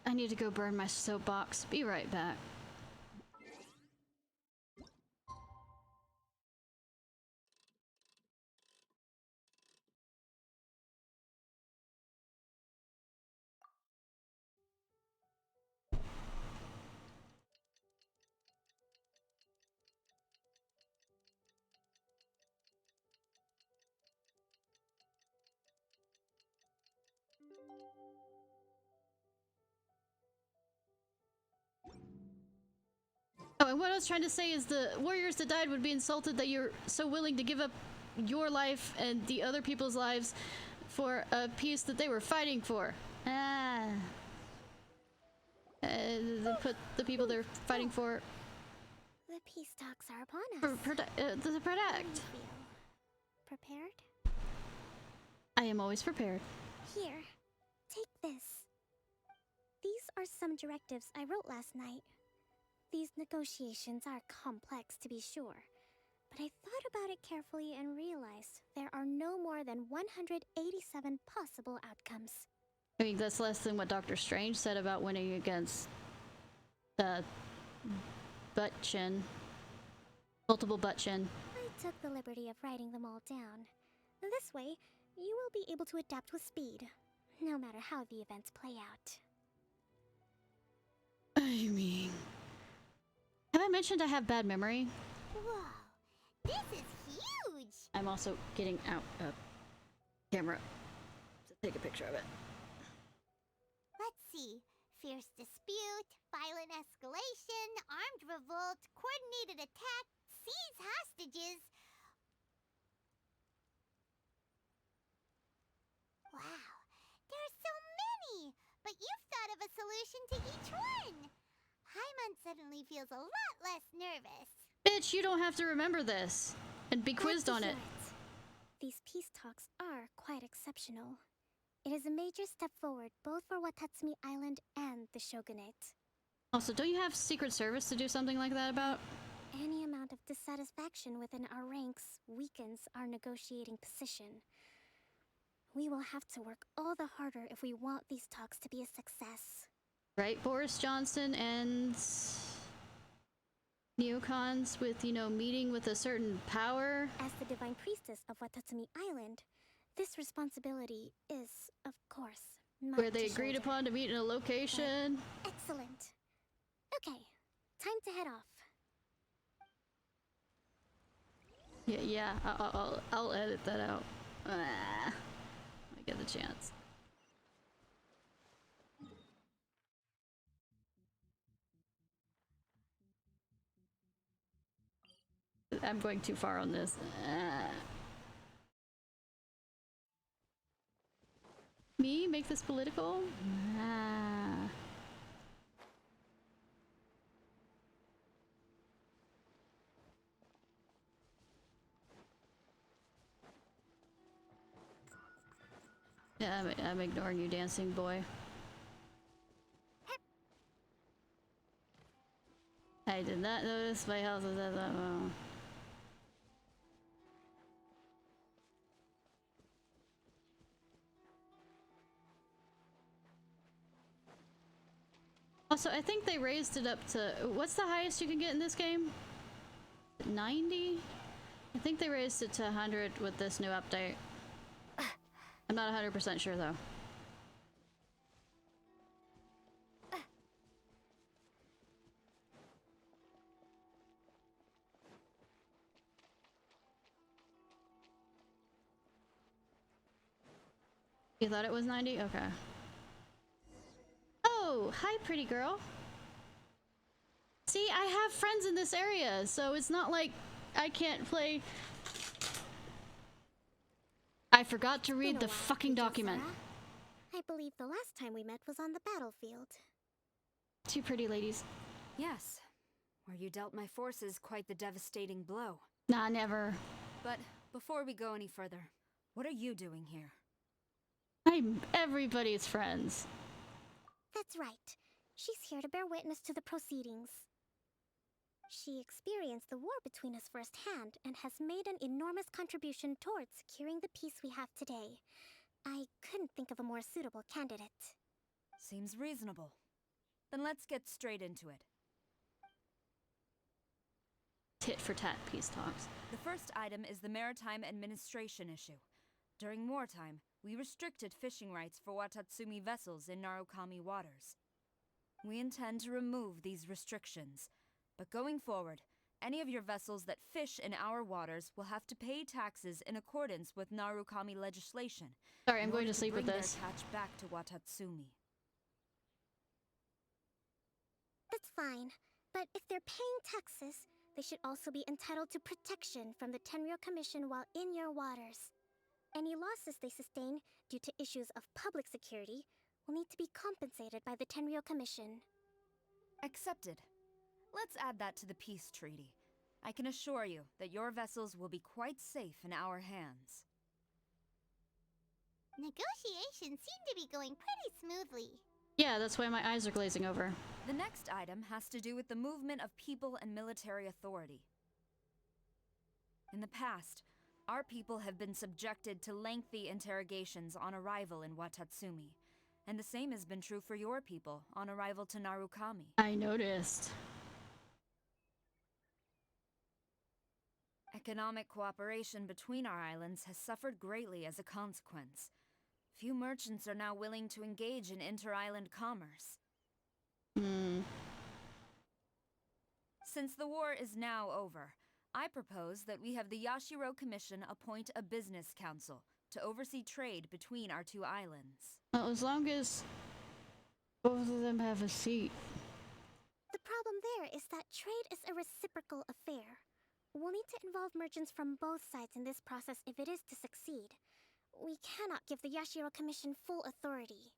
I need to go burn my soapbox. Be right back. Oh, and what I was trying to say is the warriors that died would be insulted that you're so willing to give up your life and the other people's lives for a peace that they were fighting for. Put the people they're fighting for. The peace talks are upon us. The protect. Prepared? I am always prepared. Here, take this. These are some directives I wrote last night. These negotiations are complex, to be sure, but I thought about it carefully and realized there are no more than 187 possible outcomes. I mean, that's less than what Dr. Strange said about winning against the butt-chin. Multiple butt-chin. I took the liberty of writing them all down. This way, you will be able to adapt with speed, no matter how the events play out. I mean... Have I mentioned I have bad memory? Whoa, this is huge! I'm also getting out a camera to take a picture of it. Let's see. Fierce dispute, violent escalation, armed revolt, coordinated attack, seize hostages. Wow, there are so many! But you've thought of a solution to each one! Hyman suddenly feels a lot less nervous. Bitch, you don't have to remember this and be quizzed on it. These peace talks are quite exceptional. It is a major step forward both for Watatsumi Island and the Shogunate. Also, don't you have Secret Service to do something like that about? Any amount of dissatisfaction within our ranks weakens our negotiating position. We will have to work all the harder if we want these talks to be a success. Right, Boris Johnson and neocons with, you know, meeting with a certain power. As the Divine Priestess of Watatsumi Island, this responsibility is, of course, mine Where they to agreed shoulder. upon to meet in a location. But excellent. Okay, time to head off. Yeah, I'll edit that out. When I get the chance. I'm going too far on this. Me? Make this political? Yeah, I'm ignoring you, dancing boy. I did not notice my health was at that moment. Also, I think they raised it up to... What's the highest you can get in this game? 90? I think they raised it to 100 with this new update. I'm not 100% sure, though. You thought it was 90? Okay. Oh, hi, pretty girl. See, I have friends in this area, so it's not like I can't play. I forgot to read the fucking document. I believe the last time we met was on the battlefield. Two pretty ladies. Yes, where you dealt my forces quite the devastating blow. Nah, never. But before we go any further, what are you doing here? I'm everybody's friends. That's right. She's here to bear witness to the proceedings. She experienced the war between us firsthand and has made an enormous contribution towards securing the peace we have today. I couldn't think of a more suitable candidate. Seems reasonable. Then let's get straight into it. Tit for tat peace talks. The first item is the maritime administration issue. During wartime, we restricted fishing rights for Watatsumi vessels in Narukami waters. We intend to remove these restrictions, but going forward, any of your vessels that fish in our waters will have to pay taxes in accordance with Narukami legislation. Sorry, I'm going to sleep with this. Bring their catch back to Watatsumi. That's fine, but if they're paying taxes, they should also be entitled to protection from the Tenryou Commission while in your waters. Any losses they sustain due to issues of public security will need to be compensated by the Tenryou Commission. Accepted. Let's add that to the peace treaty. I can assure you that your vessels will be quite safe in our hands. Negotiations seem to be going pretty smoothly. Yeah, that's why my eyes are glazing over. The next item has to do with the movement of people and military authority. In the past, our people have been subjected to lengthy interrogations on arrival in Watatsumi, and the same has been true for your people on arrival to Narukami. I noticed. Economic cooperation between our islands has suffered greatly as a consequence. Few merchants are now willing to engage in inter-island commerce. Since the war is now over, I propose that we have the Yashiro Commission appoint a business council to oversee trade between our two islands. Well, as long as both of them have a seat. The problem there is that trade is a reciprocal affair. We'll need to involve merchants from both sides in this process if it is to succeed. We cannot give the Yashiro Commission full authority.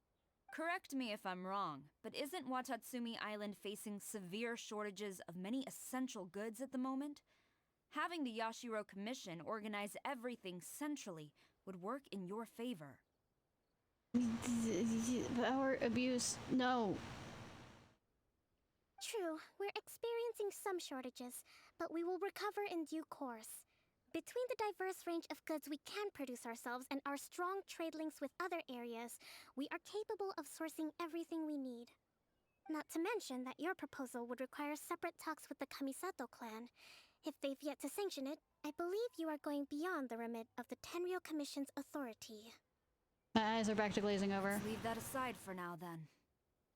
Correct me if I'm wrong, but isn't Watatsumi Island facing severe shortages of many essential goods at the moment? Having the Yashiro Commission organize everything centrally would work in your favor. Power abuse, no. True, we're experiencing some shortages, but we will recover in due course. Between the diverse range of goods we can produce ourselves and our strong trade links with other areas, we are capable of sourcing everything we need. Not to mention that your proposal would require separate talks with the Kamisato clan. If they've yet to sanction it, I believe you are going beyond the remit of the Tenryou Commission's authority. My eyes are back to glazing over. Let's leave that aside for now, then.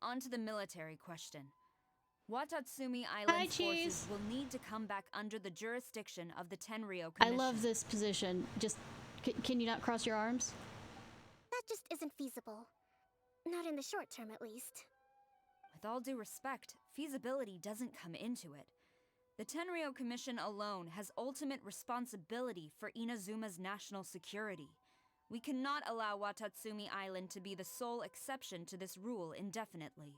On to the military question. Watatsumi Island's forces will need to come back under the jurisdiction of the Tenryou Commission. I love this position. Just, can you not cross your arms? That just isn't feasible. Not in the short term, at least. With all due respect, feasibility doesn't come into it. The Tenryou Commission alone has ultimate responsibility for Inazuma's national security. We cannot allow Watatsumi Island to be the sole exception to this rule indefinitely.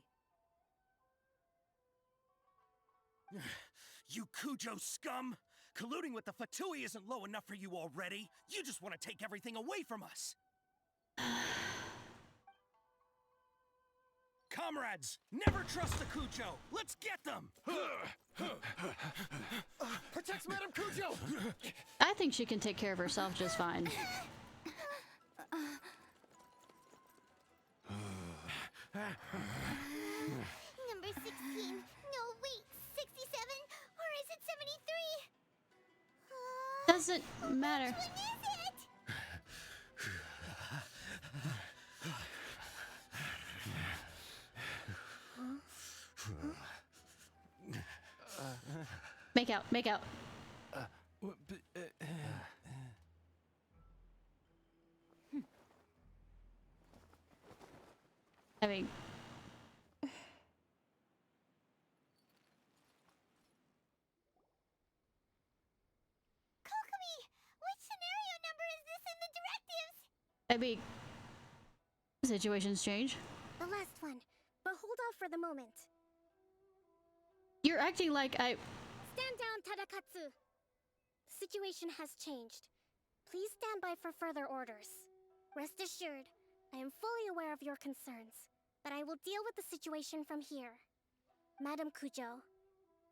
You Kujo scum! Colluding with the Fatui isn't low enough for you already. You just want to take everything away from us. Comrades, never trust the Kujo. Let's get them. Protect Madame Kujo. I think she can take care of herself just fine. Number 16. No, wait. 67? Or is it 73? Doesn't matter. Which one is it? Make out, make out. I mean... Kokomi! Which scenario number is this in the directives? I mean... Situations change. The last one, but hold off for the moment. You're acting like I... Stand down, Tadakatsu! The situation has changed. Please stand by for further orders. Rest assured, I am fully aware of your concerns, but I will deal with the situation from here. Madam Kujo,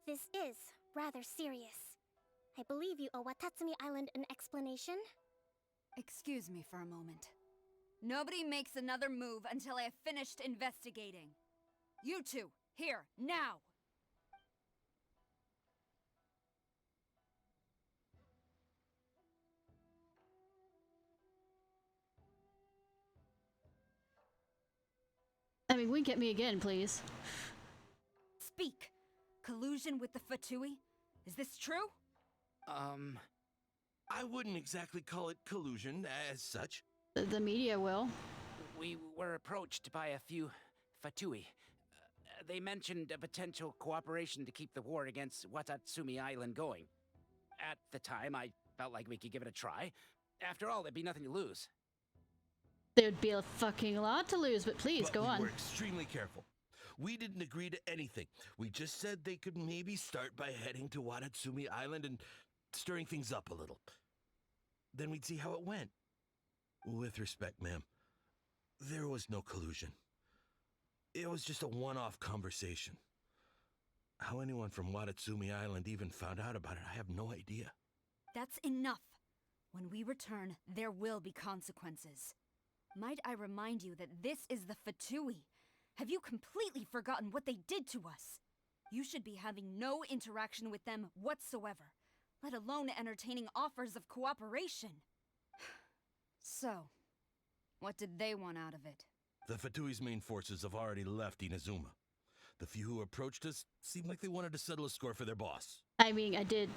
this is rather serious. I believe you owe Watatsumi Island an explanation? Excuse me for a moment. Nobody makes another move until I have finished investigating. You two, here, now! I mean, wink at me again, please. Speak! Collusion with the Fatui? Is this true? I wouldn't exactly call it collusion as such. The media will. We were approached by a few Fatui. They mentioned a potential cooperation to keep the war against Watatsumi Island going. At the time, I felt like we could give it a try. After all, there'd be nothing to lose. There'd be a fucking lot to lose, but please, go on. We were extremely careful. We didn't agree to anything. We just said they could maybe start by heading to Watatsumi Island and stirring things up a little. Then we'd see how it went. With respect, ma'am, there was no collusion. It was just a one-off conversation. How anyone from Watatsumi Island even found out about it, I have no idea. That's enough. When we return, there will be consequences. Might I remind you that this is the Fatui? Have you completely forgotten what they did to us? You should be having no interaction with them whatsoever, let alone entertaining offers of cooperation. So, what did they want out of it? The Fatui's main forces have already left Inazuma. The few who approached us seemed like they wanted to settle a score for their boss. I mean, I did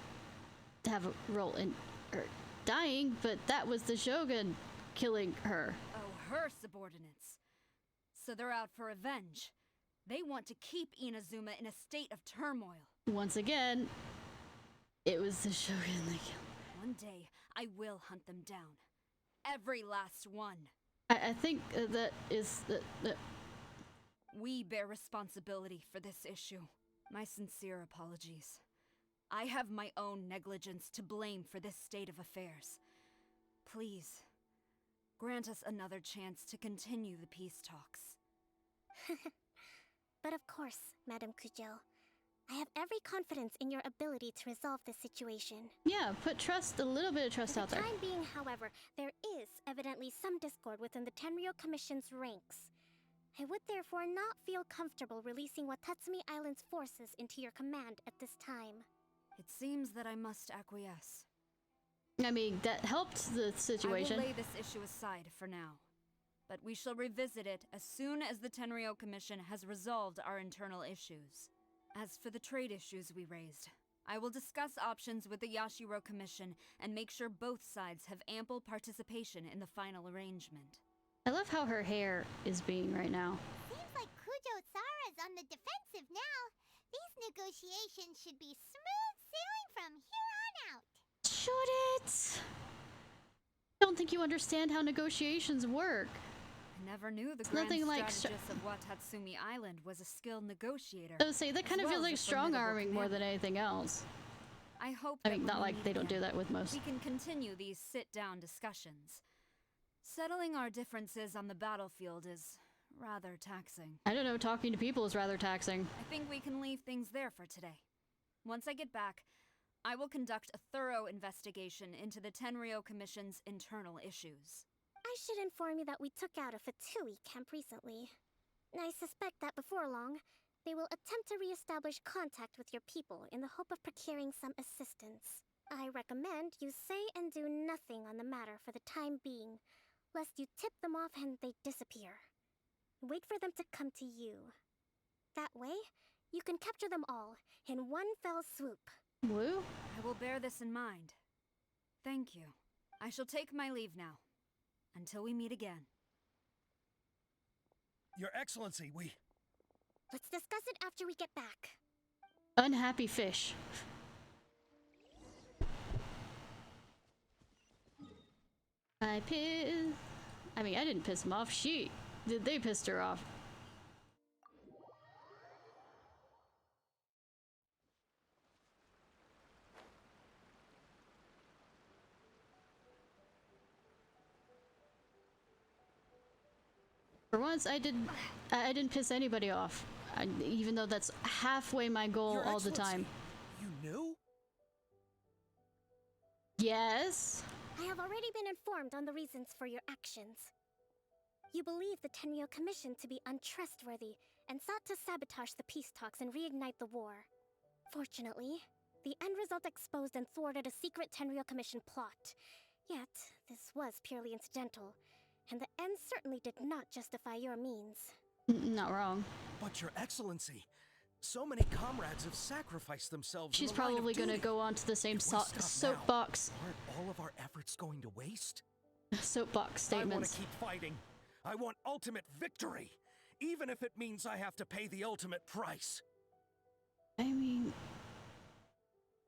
have a role in her dying, but that was the Shogun killing her. Oh, her subordinates. So they're out for revenge. They want to keep Inazuma in a state of turmoil. Once again, it was the Shogun that killed her. One day, I will hunt them down. Every last one. I think that is... We bear responsibility for this issue. My sincere apologies. I have my own negligence to blame for this state of affairs. Please, grant us another chance to continue the peace talks. But of course, Madam Kujo, I have every confidence in your ability to resolve this situation. Yeah, put a little bit of trust out there. For the time being, however, there is evidently some discord within the Tenryou Commission's ranks. I would therefore not feel comfortable releasing Watatsumi Island's forces into your command at this time. It seems that I must acquiesce. I mean, that helped the situation. I will lay this issue aside for now. But we shall revisit it as soon as the Tenryou Commission has resolved our internal issues. As for the trade issues we raised, I will discuss options with the Yashiro Commission and make sure both sides have ample participation in the final arrangement. I love how her hair is being right now. Seems like Kujo-sara's on the defensive now. These negotiations should be smooth sailing from here on out. Should it? I don't think you understand how negotiations work. I never knew the Nothing grand like strategist of Watatsumi Island was a skilled negotiator. I would say that kind of feels like strong-arming more than anything else. I hope I mean, not like they don't do that with most. We can continue these sit-down discussions. Settling our differences on the battlefield is rather taxing. I don't know, talking to people is rather taxing. I think we can leave things there for today. Once I get back, I will conduct a thorough investigation into the Tenryou Commission's internal issues. I should inform you that we took out a Fatui camp recently. I suspect that before long, they will attempt to re-establish contact with your people in the hope of procuring some assistance. I recommend you say and do nothing on the matter for the time being, lest you tip them off and they disappear. Wait for them to come to you. That way, you can capture them all in one fell swoop. Woo? I will bear this in mind. Thank you. I shall take my leave now. Until we meet again. Your Excellency, Let's discuss it after we get back. Unhappy fish. I mean, I didn't piss him off. They pissed her off. For once, I didn't piss anybody off, even though that's halfway my goal all the time. You knew? Yes? I have already been informed on the reasons for your actions. You believe the Tenryou Commission to be untrustworthy and sought to sabotage the peace talks and reignite the war. Fortunately, the end result exposed and thwarted a secret Tenryou Commission plot. Yet, this was purely incidental. And the end certainly did not justify your means. Not wrong. But Your Excellency, so many comrades have sacrificed themselves. She's probably gonna go on to the same soapbox. Aren't all of our efforts going to waste? Soapbox statements. I want to keep fighting. I want ultimate victory, even if it means I have to pay the ultimate price. I mean,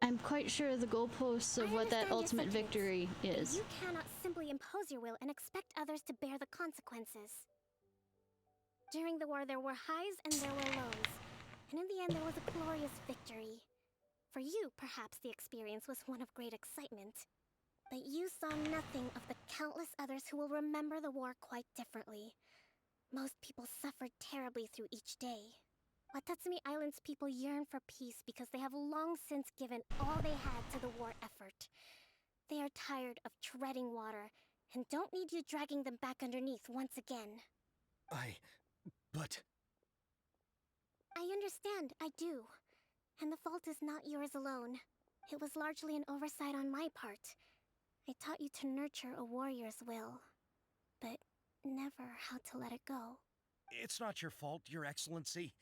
I'm quite sure the goalposts of what that ultimate victory is. You cannot simply impose your will and expect others to bear the consequences. During the war, there were highs and there were lows. And in the end, there was a glorious victory. For you, perhaps the experience was one of great excitement. But you saw nothing of the countless others who will remember the war quite differently. Most people suffered terribly through each day. Watatsumi Island's people yearn for peace because they have long since given all they had to the war effort. They are tired of treading water and don't need you dragging them back underneath once again. But... I understand, I do. And the fault is not yours alone. It was largely an oversight on my part. I taught you to nurture a warrior's will, but never how to let it go. It's not your fault, Your Excellency.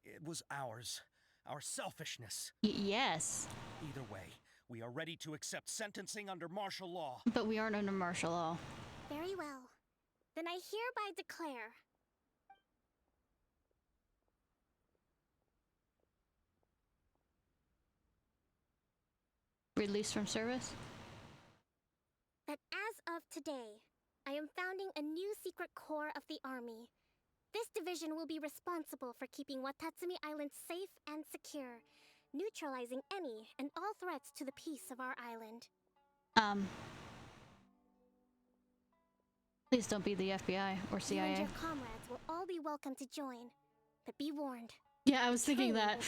It was ours. Our selfishness. Yes. Either way, we are ready to accept sentencing under martial law. But we aren't under martial law. Very well. Then I hereby declare... Release from service? that as of today, I am founding a new secret corps of the army. This division will be responsible for keeping Watatsumi Island safe and secure, neutralizing any and all threats to the peace of our island. Please don't be the FBI or CIA. You and your comrades will all be welcome to join, but be warned. Yeah, I was thinking that.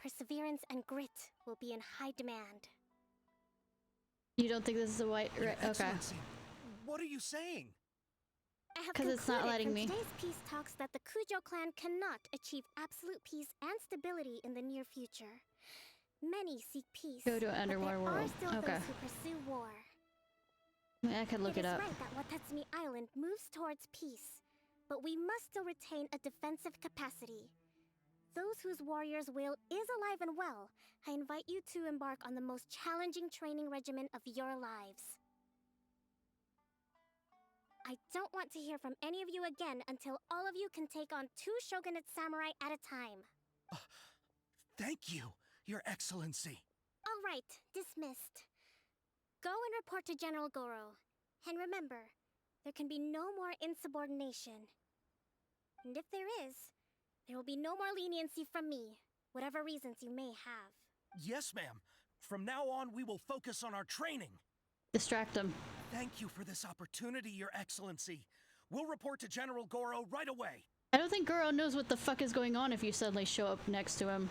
perseverance and grit will be in high demand. You don't think this is a white... Okay. Excellency, what are you saying? I have 'Cause it's not concluded letting from me. today's peace talks that the Kujo clan cannot achieve absolute peace and stability in the near future. Many seek peace, Go to an but underwater there are world. still Okay. those who pursue war. I could look it up. It is right that Watatsumi Island moves towards peace, but we must still retain a defensive capacity. Those whose warrior's will is alive and well, I invite you to embark on the most challenging training regimen of your lives. I don't want to hear from any of you again until all of you can take on 2 shogunate samurai at a time. Thank you, Your Excellency. All right, dismissed. Go and report to General Goro. And remember, there can be no more insubordination. And if there is, there will be no more leniency from me, whatever reasons you may have. Yes, ma'am. From now on, we will focus on our training. Distract him. Thank you for this opportunity, Your Excellency. We'll report to General Goro right away. I don't think Goro knows what the fuck is going on if you suddenly show up next to him.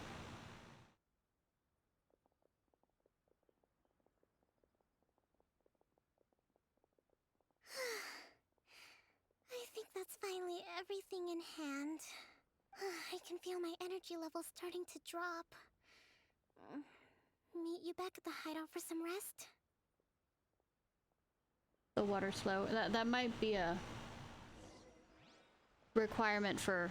I think that's finally everything in hand. I can feel my energy levels starting to drop. Meet you back at the hideout for some rest? The water's slow. That might be a requirement for...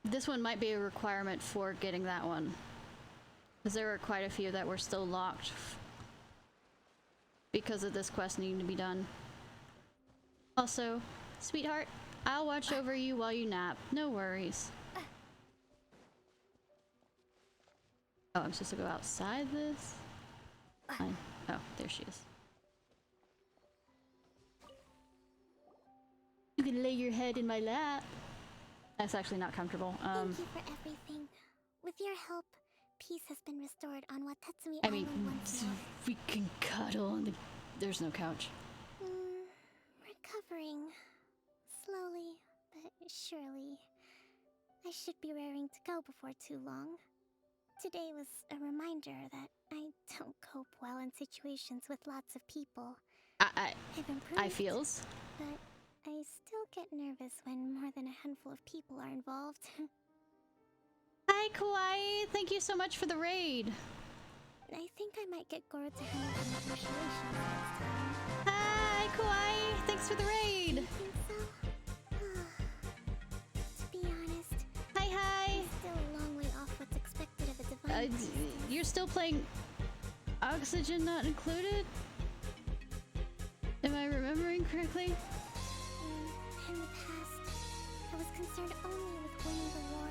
This one might be a requirement for getting that one. Because there were quite a few that were still locked because of this quest needing to be done. Also, sweetheart, I'll watch over you while you nap. No worries. Oh, I'm supposed to go outside this? Fine. Oh, there she is. You can lay your head in my lap. That's actually not comfortable. Thank you for everything. With your help, peace has been restored on Watatsumi I mean, Island once more. we can cuddle on the... There's no couch. Recovering. Slowly, but surely. I should be raring to go before too long. Today was a reminder that I don't cope well in situations with lots of people. I've improved, feels. But I still get nervous when more than a handful of people are involved. Hi, Kawaii! Thank you so much for the raid! I think I might get Goro to handle the negotiations next time. Hi, Kawaii! Thanks for the raid! You think so? To be honest, hi! I'm still a long way off what's expected of a divine. You're still playing Oxygen Not Included? Am I remembering correctly? In the past, I was concerned only with winning the war,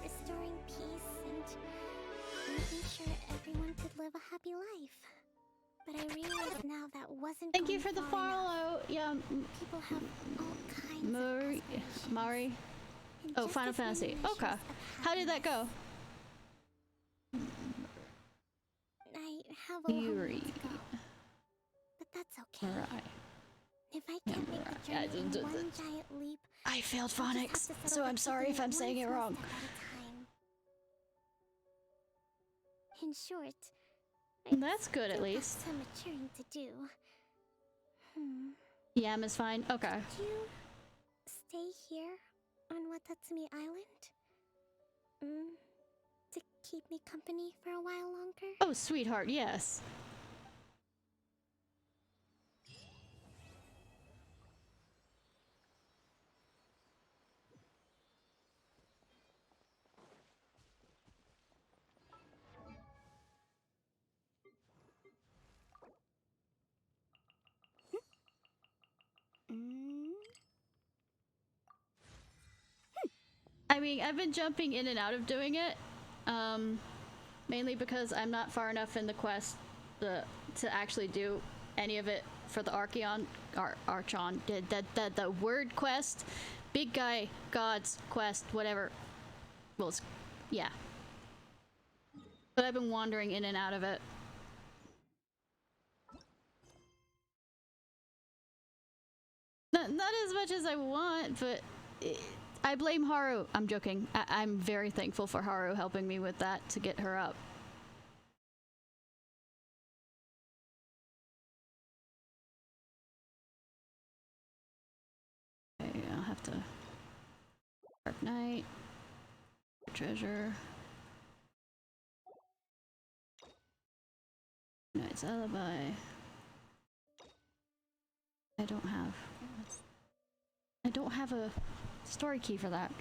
restoring peace, and making sure everyone could live a happy life. But I realize now that wasn't. Thank you for the follow. Yeah. People have all kinds of Mari. Oh, Final Fantasy. Okay. How did that go? I have a long way to go, but that's okay. Right. If I can't make the journey in one giant leap, I failed phonics, so I'm sorry if I'm saying it wrong. In short, that's good at least. Some maturing to do. Yam is fine. Okay. Could you stay here on Watatsumi Island? To keep me company for a while longer? Oh, sweetheart, yes. I mean, I've been jumping in and out of doing it, mainly because I'm not far enough in the quest to actually do any of it for the Archeon, Archon, the word quest, big guy, gods quest, whatever. Well, yeah. But I've been wandering in and out of it. Not as much as I want, but I blame Haru. I'm joking. I'm very thankful for Haru helping me with that to get her up. Okay, I'll have to... Dark Knight. Treasure. Knight's Alibi. I don't have a story key for that.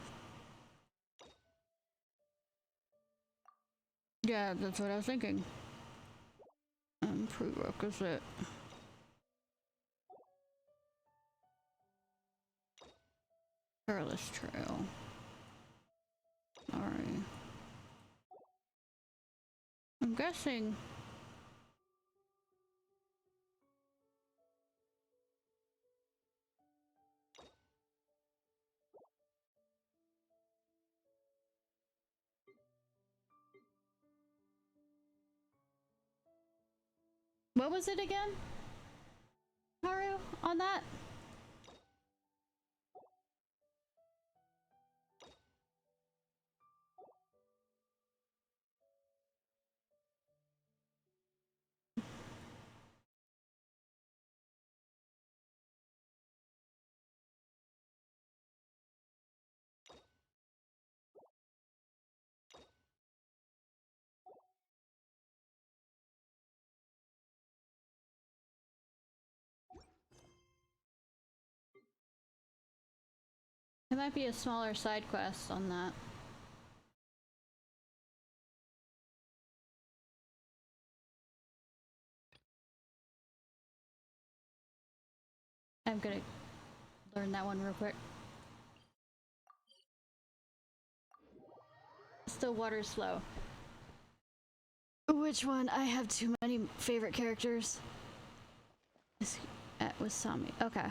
Yeah, that's what I was thinking. Prerequisite. Perilous Trail. Sorry. I'm guessing. What was it again, Haru, on that? It might be a smaller side quest on that. I'm gonna learn that one real quick. Still water's slow. Which one? I have too many favorite characters. That was Sami. Okay.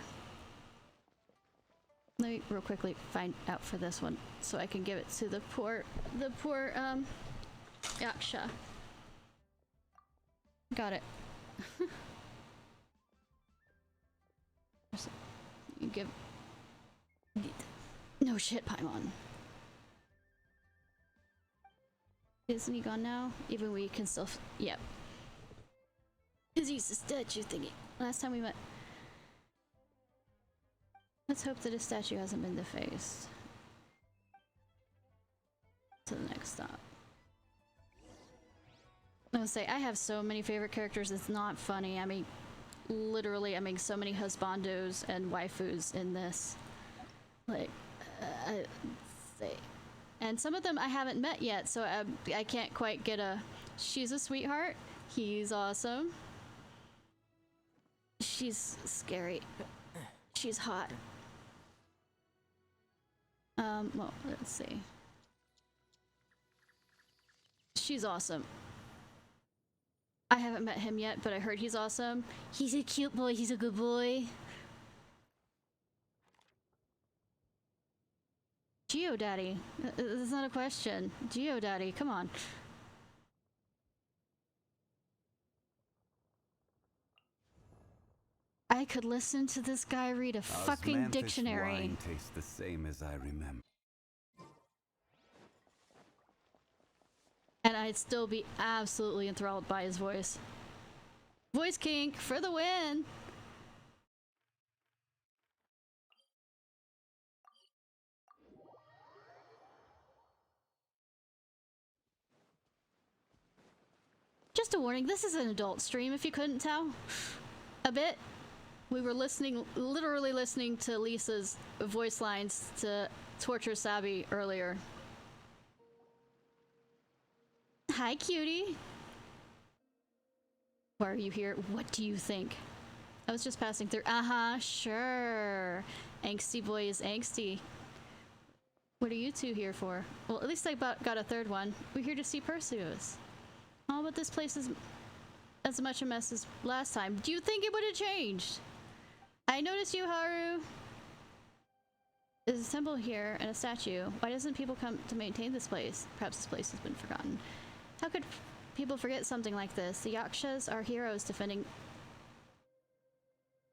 Let me real quickly find out for this one so I can give it to the poor Yaksha. Got it. You give... No shit, Paimon. Isn't he gone now? Even we can still... Yep. Cause he's a statue thingy. Last time we met... Let's hope that his statue hasn't been defaced. To the next stop. I was gonna say, I have so many favorite characters, it's not funny. I mean, literally, I mean, so many husbandos and waifus in this. Like, and some of them I haven't met yet, so I can't quite get a... She's a sweetheart. He's awesome. She's scary. She's hot. Well, let's see. She's awesome. I haven't met him yet, but I heard he's awesome. He's a cute boy. He's a good boy. Geodaddy. That's not a question. Geodaddy, come on. I could listen to this guy read a fucking dictionary. Wine tastes the same as I remember. And I'd still be absolutely enthralled by his voice. Voice kink for the win! Just a warning, this is an adult stream if you couldn't tell. A bit. We were listening, literally listening to Lisa's voice lines to Torture Sabi earlier. Hi, cutie. Why are you here? What do you think? I was just passing through. Sure. Angsty boy is angsty. What are you two here for? Well, at least I got a third one. We're here to see Perseus. Oh, but this place is as much a mess as last time. Do you think it would have changed? I noticed you, Haru. There's a temple here and a statue. Why doesn't people come to maintain this place? Perhaps this place has been forgotten. How could people forget something like this? The Yakshas are heroes defending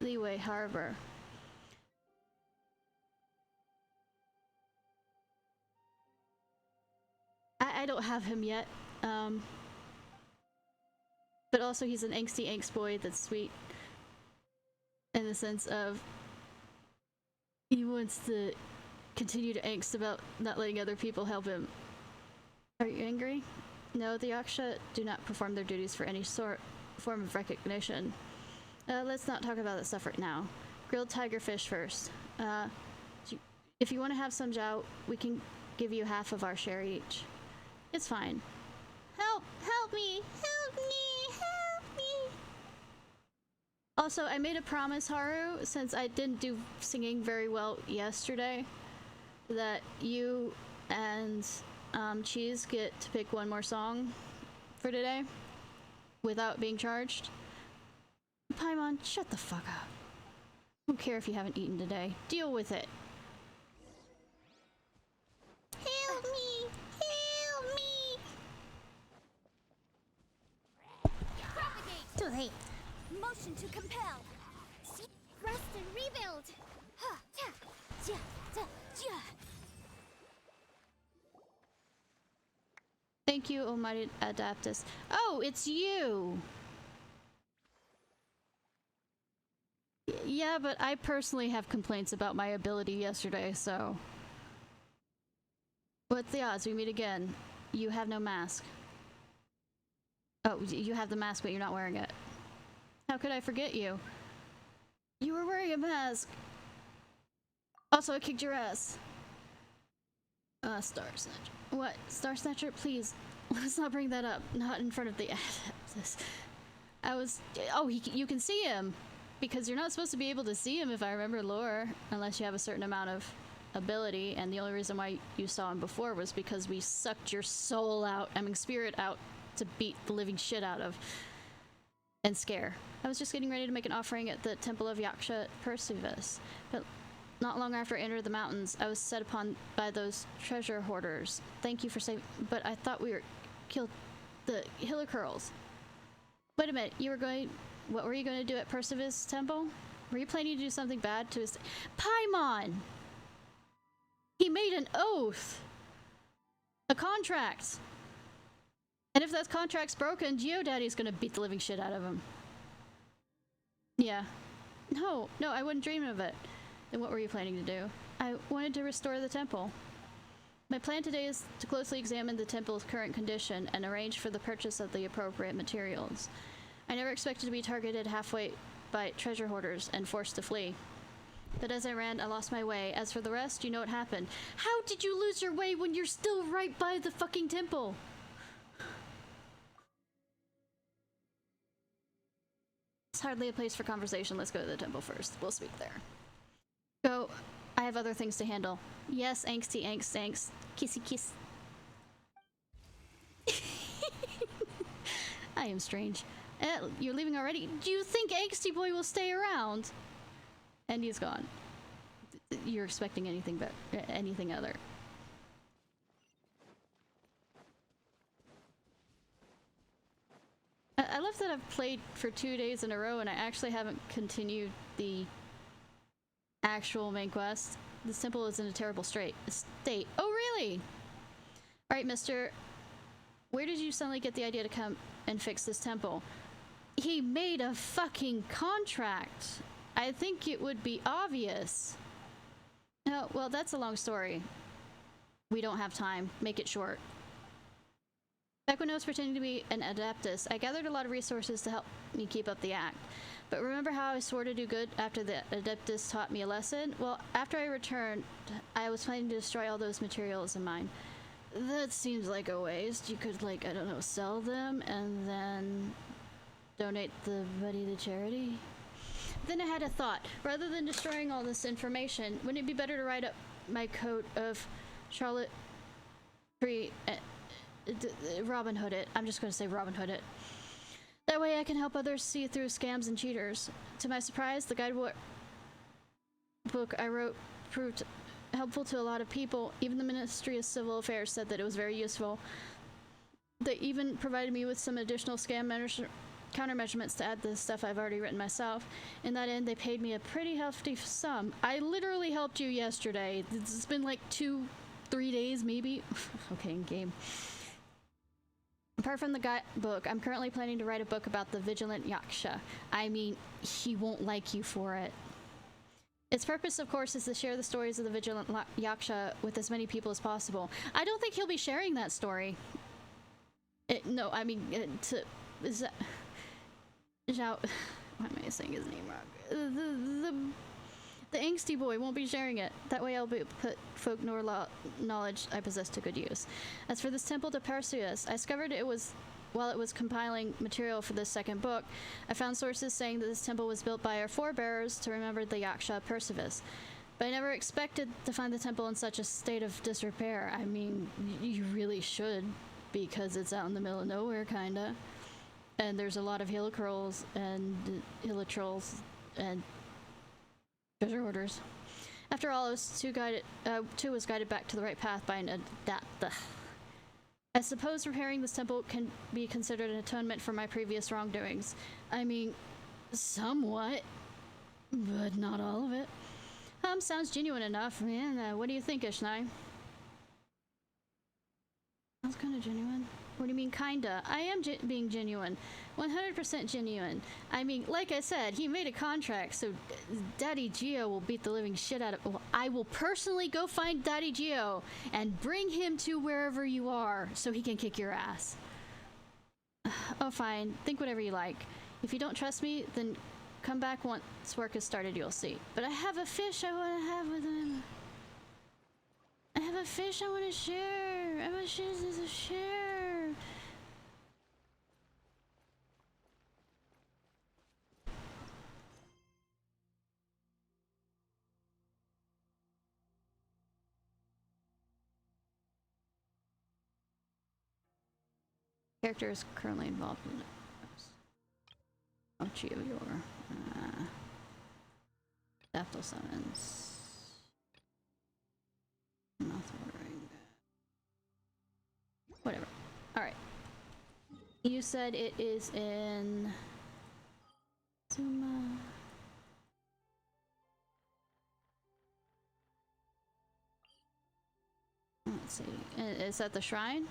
Liyue Harbor. I don't have him yet. But also he's an angsty angst boy that's sweet. In the sense of he wants to continue to angst about not letting other people help him. Are you angry? No, the Yaksha do not perform their duties for any form of recognition. Let's not talk about that stuff right now. Grilled tiger fish first. If you want to have some jiao, we can give you half of our share each. It's fine. Help! Help me! Help me! Help me! Also, I made a promise, Haru, since I didn't do singing very well yesterday, that you and Cheese get to pick one more song for today without being charged. Paimon, shut the fuck up. I don't care if you haven't eaten today. Deal with it. Help me! Help me! Propagate! Too late. Motion to compel. Rest and rebuild. Ha! Ta! Ja! Ta! Ja! Thank you, Almighty Adaptus. Oh, it's you! Yeah, but I personally have complaints about my ability yesterday, so... What's the odds we meet again? You have no mask. Oh, you have the mask, but you're not wearing it. How could I forget you? You were wearing a mask! Also, I kicked your ass. Star Snatcher. What? Star Snatcher? Please, let's not bring that up. Not in front of the Adaptus. I was... Oh, you can see him! Because you're not supposed to be able to see him if I remember lore, unless you have a certain amount of ability, and the only reason why you saw him before was because we sucked your soul out, spirit out, to beat the living shit out of and scare. I was just getting ready to make an offering at the Temple of Yaksha Perseus, but not long after I entered the mountains, I was set upon by those treasure hoarders. Thank you for saving, but I thought we were killed the Hiller Curls. Wait a minute, what were you going to do at Perseus Temple? Were you planning to do something bad to his... Paimon! He made an oath! A contract! And if that contract's broken, Geodaddy's gonna beat the living shit out of him. Yeah. No, I wouldn't dream of it. Then what were you planning to do? I wanted to restore the temple. My plan today is to closely examine the temple's current condition and arrange for the purchase of the appropriate materials. I never expected to be targeted halfway by treasure hoarders and forced to flee. But as I ran, I lost my way. As for the rest, you know what happened. How did you lose your way when you're still right by the fucking temple? It's hardly a place for conversation. Let's go to the temple first. We'll speak there. Go. I have other things to handle. Yes, angsty, angst. Kissy kiss. I am strange. You're leaving already? Do you think Angsty Boy will stay around? And he's gone. You're expecting anything but anything other. I love that I've played for 2 days in a row and I actually haven't continued the actual main quest. This temple is in a terrible state. Oh, really? Alright, mister. Where did you suddenly get the idea to come and fix this temple? He made a fucking contract. I think it would be obvious. Oh, well, that's a long story. We don't have time. Make it short. Back when I was pretending to be an Adaptus, I gathered a lot of resources to help me keep up the act. But remember how I swore to do good after the Adeptus taught me a lesson? Well, after I returned, I was planning to destroy all those materials of mine. That seems like a waste. You could, like, I don't know, sell them and then donate the money to charity? Then I had a thought. Rather than destroying all this information, wouldn't it be better to write up my code of Charlotte Robin Hood it. I'm just going to say Robin Hood it. That way I can help others see through scams and cheaters. To my surprise, the guidebook I wrote proved helpful to a lot of people. Even the Ministry of Civil Affairs said that it was very useful. They even provided me with some additional scam countermeasurements to add the stuff I've already written myself. In that end, they paid me a pretty hefty sum. I literally helped you yesterday. It's been like 2-3 days, maybe. Okay, in game. Apart from the book, I'm currently planning to write a book about the Vigilant Yaksha. I mean, he won't like you for it. Its purpose, of course, is to share the stories of the Vigilant Yaksha with as many people as possible. I don't think he'll be sharing that story. No, I mean, why am I saying his name wrong? The angsty boy won't be sharing it. That way I'll put folklore knowledge I possess to good use. As for this temple to Perseus, I discovered it was while it was compiling material for this second book. I found sources saying that this temple was built by our forebears to remember the Yaksha Perseus. But I never expected to find the temple in such a state of disrepair. I mean, you really should, because it's out in the middle of nowhere, kinda. And there's a lot of hilichurls and hilitrolls and treasure orders. After all, I was too was guided back to the right path by an adapter. I suppose repairing this temple can be considered an atonement for my previous wrongdoings. I mean, somewhat, but not all of it. Sounds genuine enough. Man, what do you think, Ishnai? Sounds kind of genuine. What do you mean, kinda? I am being genuine. 100% genuine. I mean, like I said, he made a contract, so Daddy Geo will beat the living shit out of... Well, I will personally go find Daddy Geo and bring him to wherever you are so he can kick your ass. Oh, fine. Think whatever you like. If you don't trust me, then come back once work has started, you'll see. But I have a fish I want to have with him. I have a fish I want to share. I have a fish to share. Character is currently involved in it. Archie of your Daptle summons. Mouth watering. Whatever. Alright. You said it is in Zuma. Let's see. Is that the shrine?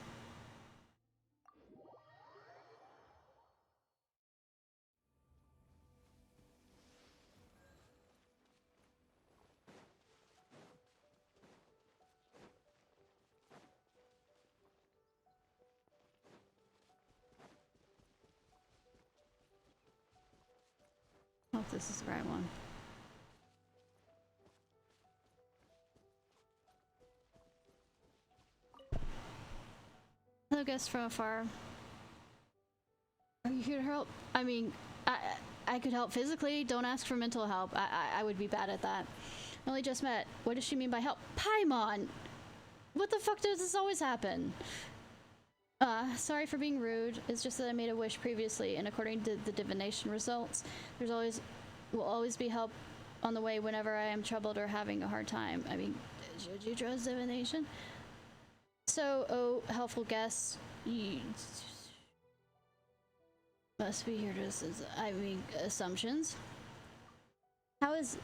Hope this is the right one. Hello, guests from afar. Are you here to help? I mean, I could help physically. Don't ask for mental help. I would be bad at that. Only just met. What does she mean by help? Paimon! What the fuck does this always happen? Sorry for being rude. It's just that I made a wish previously, and according to the divination results, will always be help on the way whenever I am troubled or having a hard time. I mean, should you trust divination? So, oh, helpful guests, you must be here to, assumptions. How is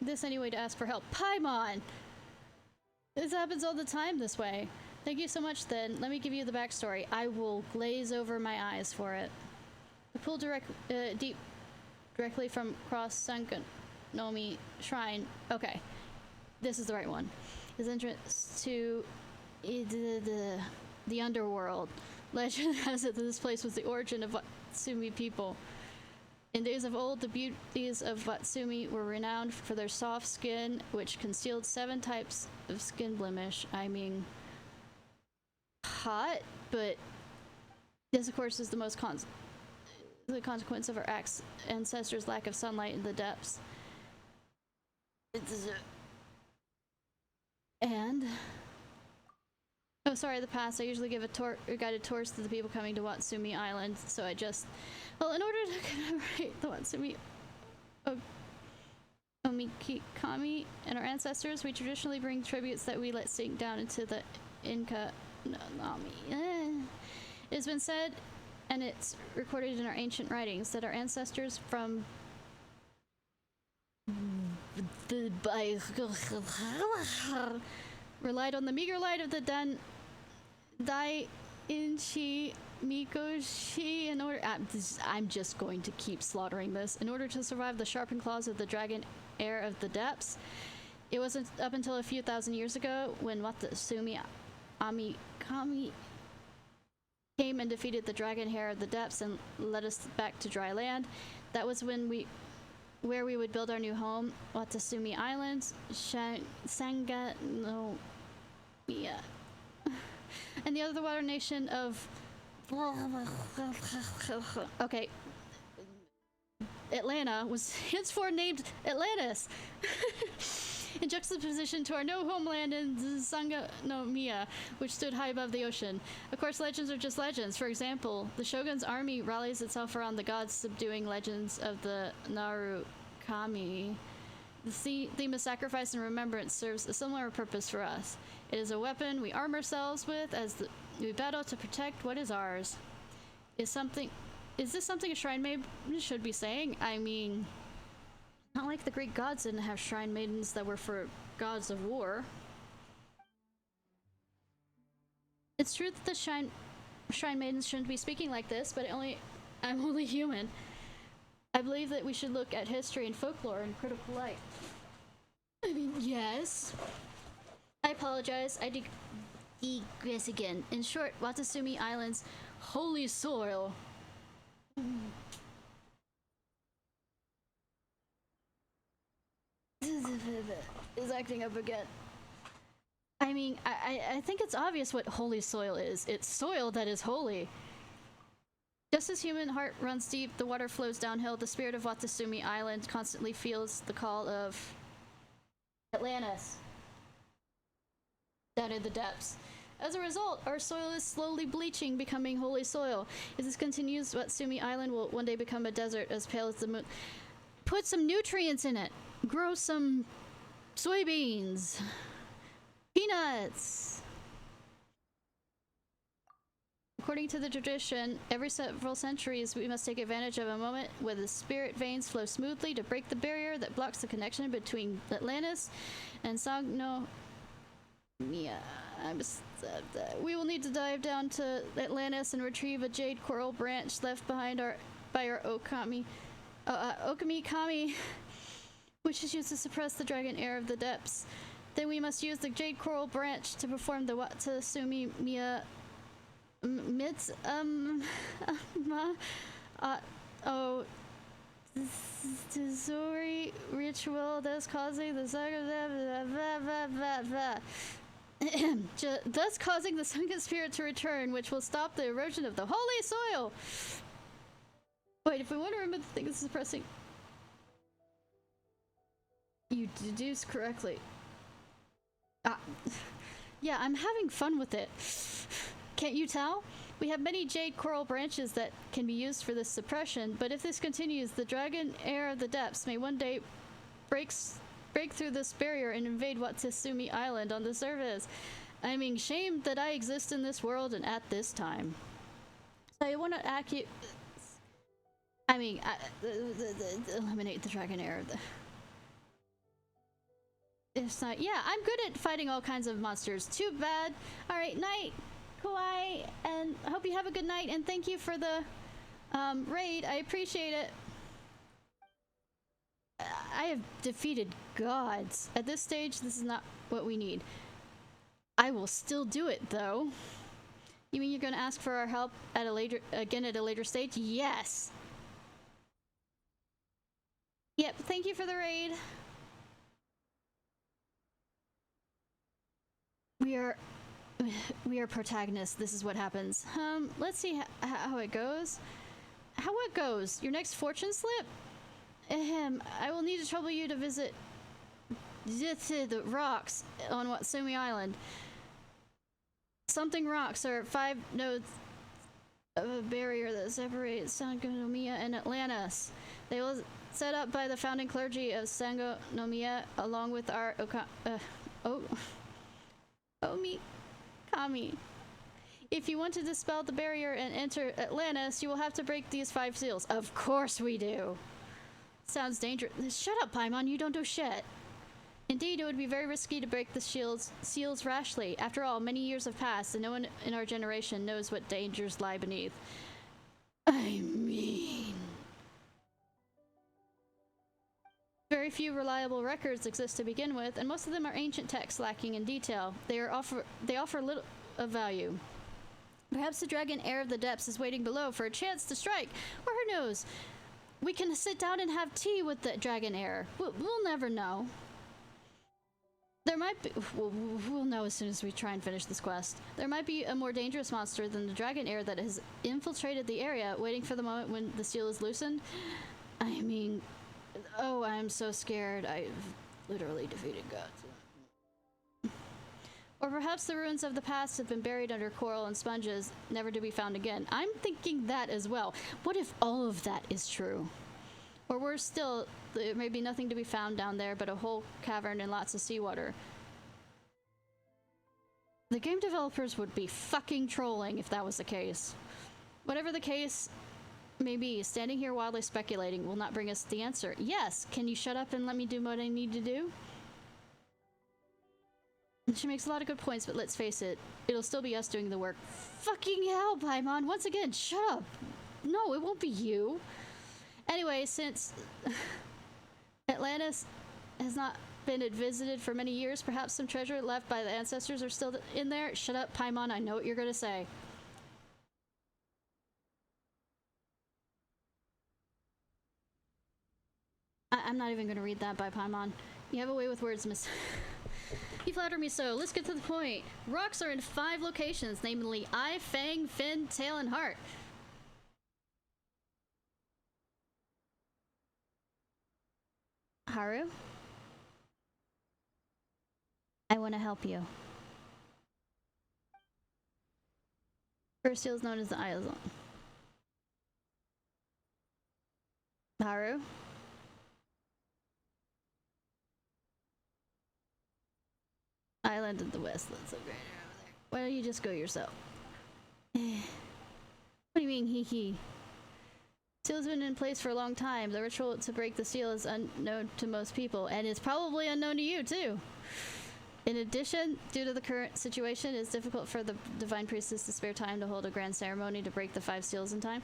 this any way to ask for help? Paimon! This happens all the time this way. Thank you so much, then. Let me give you the backstory. I will glaze over my eyes for it. The pool deep directly from Cross Sankonomi Shrine. Okay. This is the right one. His entrance to the underworld. Legend has it that this place was the origin of Watsumi people. In days of old, the beauties of Watsumi were renowned for their soft skin, which concealed 7 types of skin blemish. I mean, hot, but this, of course, is the most the consequence of our ancestors' lack of sunlight in the depths. And oh, sorry, the past. I usually give a guided tours to the people coming to Watsumi Island, so I just... Well, in order to commemorate the Watsumi Omikami and our ancestors, we traditionally bring tributes that we let sink down into the Inca Nami. It has been said, and it's recorded in our ancient writings, that our ancestors from relied on the meager light of the Inchi Mikoshi in order. I'm just going to keep slaughtering this. In order to survive the sharpened claws of the dragon heir of the depths. It wasn't up until a few thousand years ago when Watatsumi Amikami came and defeated the dragon heir of the depths and led us back to dry land. That was where we would build our new home, Watatsumi Island, Sanga no Mia, and the other water nation of. Okay. Atlanta was henceforth named Atlantis. In juxtaposition to our new homeland in Sanga no Mia, which stood high above the ocean. Of course, legends are just legends. For example, the Shogun's army rallies itself around the gods subduing legends of the Narukami. The theme of sacrifice and remembrance serves a similar purpose for us. It is a weapon we arm ourselves with as we battle to protect what is ours. Is this something a shrine maid should be saying? I mean, not like the Greek gods didn't have shrine maidens that were for gods of war. It's true that the shrine maidens shouldn't be speaking like this, but I'm only human. I believe that we should look at history and folklore in critical light. I mean, yes. I apologize. I digress again. In short, Watatsumi Island's holy soil. Is acting up again. I mean, I think it's obvious what holy soil is. It's soil that is holy. Just as human heart runs deep, the water flows downhill, the spirit of Watatsumi Island constantly feels the call of Atlantis down in the depths. As a result, our soil is slowly bleaching, becoming holy soil. If this continues, Watatsumi Island will one day become a desert as pale as the moon. Put some nutrients in it. Grow some soybeans. Peanuts. According to the tradition, every several centuries we must take advantage of a moment where the spirit veins flow smoothly to break the barrier that blocks the connection between Atlantis and Sangno Mia. We will need to dive down to Atlantis and retrieve a jade coral branch left behind by our Okami Kami, which is used to suppress the dragon heir of the depths. Then we must use the jade coral branch to perform the Watatsumi Mia Tazori ritual thus causing the thus causing the sunken spirit to return, which will stop the erosion of the holy soil. Wait, if we want to remember the thing that's suppressing, you deduce correctly. Yeah, I'm having fun with it. Can't you tell? We have many jade coral branches that can be used for this suppression, but if this continues, the dragon heir of the depths may one day break through this barrier and invade Watatsumi Island on the surface. I mean, shame that I exist in this world and at this time. So I want to eliminate the dragon heir of the... It's not... Yeah, I'm good at fighting all kinds of monsters. Too bad. Alright, night. Kawaii, and I hope you have a good night, and thank you for the raid. I appreciate it. I have defeated gods. At this stage, this is not what we need. I will still do it, though. You mean you're going to ask for our help at a later stage? Yes. Yep, thank you for the raid. We are protagonists. This is what happens. Let's see how it goes. How it goes? Your next fortune slip? I will need to trouble you to visit the rocks on Watatsumi Island. Something rocks are 5 nodes of a barrier that separates Sangonomiya and Atlantis. They will set up by the founding clergy of Sangonomiya along with our Kami. If you want to dispel the barrier and enter Atlantis, you will have to break these 5 seals. Of course we do. Sounds dangerous. Shut up, Paimon. You don't do shit. Indeed, it would be very risky to break the seals rashly. After all, many years have passed, and no one in our generation knows what dangers lie beneath. I mean... Very few reliable records exist to begin with, and most of them are ancient texts lacking in detail. They offer little of value. Perhaps the dragon heir of the depths is waiting below for a chance to strike, or who knows? We can sit down and have tea with the dragon heir. We'll never know. There might be... We'll know as soon as we try and finish this quest. There might be a more dangerous monster than the dragon heir that has infiltrated the area, waiting for the moment when the seal is loosened. I mean... Oh, I'm so scared. I've literally defeated gods. Or perhaps the ruins of the past have been buried under coral and sponges, never to be found again. I'm thinking that as well. What if all of that is true? Or worse still, there may be nothing to be found down there but a whole cavern and lots of seawater. The game developers would be fucking trolling if that was the case. Whatever the case may be, standing here wildly speculating will not bring us the answer. Yes, can you shut up and let me do what I need to do? She makes a lot of good points, but let's face it, it'll still be us doing the work. Fucking hell, Paimon, once again, shut up! No, it won't be you. Anyway, since Atlantis has not been visited for many years, perhaps some treasure left by the ancestors are still in there. Shut up, Paimon, I know what you're gonna say. I'm not even gonna read that by Paimon. You have a way with words, miss. You flatter me so. Let's get to the point. Rocks are in 5 locations, namely eye, fang, fin, tail, and heart. Haru? I want to help you. First seal is known as the Eye Zone. Haru? Island in the west, that's so great over there. Why don't you just go yourself? What do you mean, hee hee? Seal's been in place for a long time. The ritual to break the seal is unknown to most people, and it's probably unknown to you, too. In addition, due to the current situation, it's difficult for the Divine Priestess to spare time to hold a grand ceremony to break the 5 seals in time.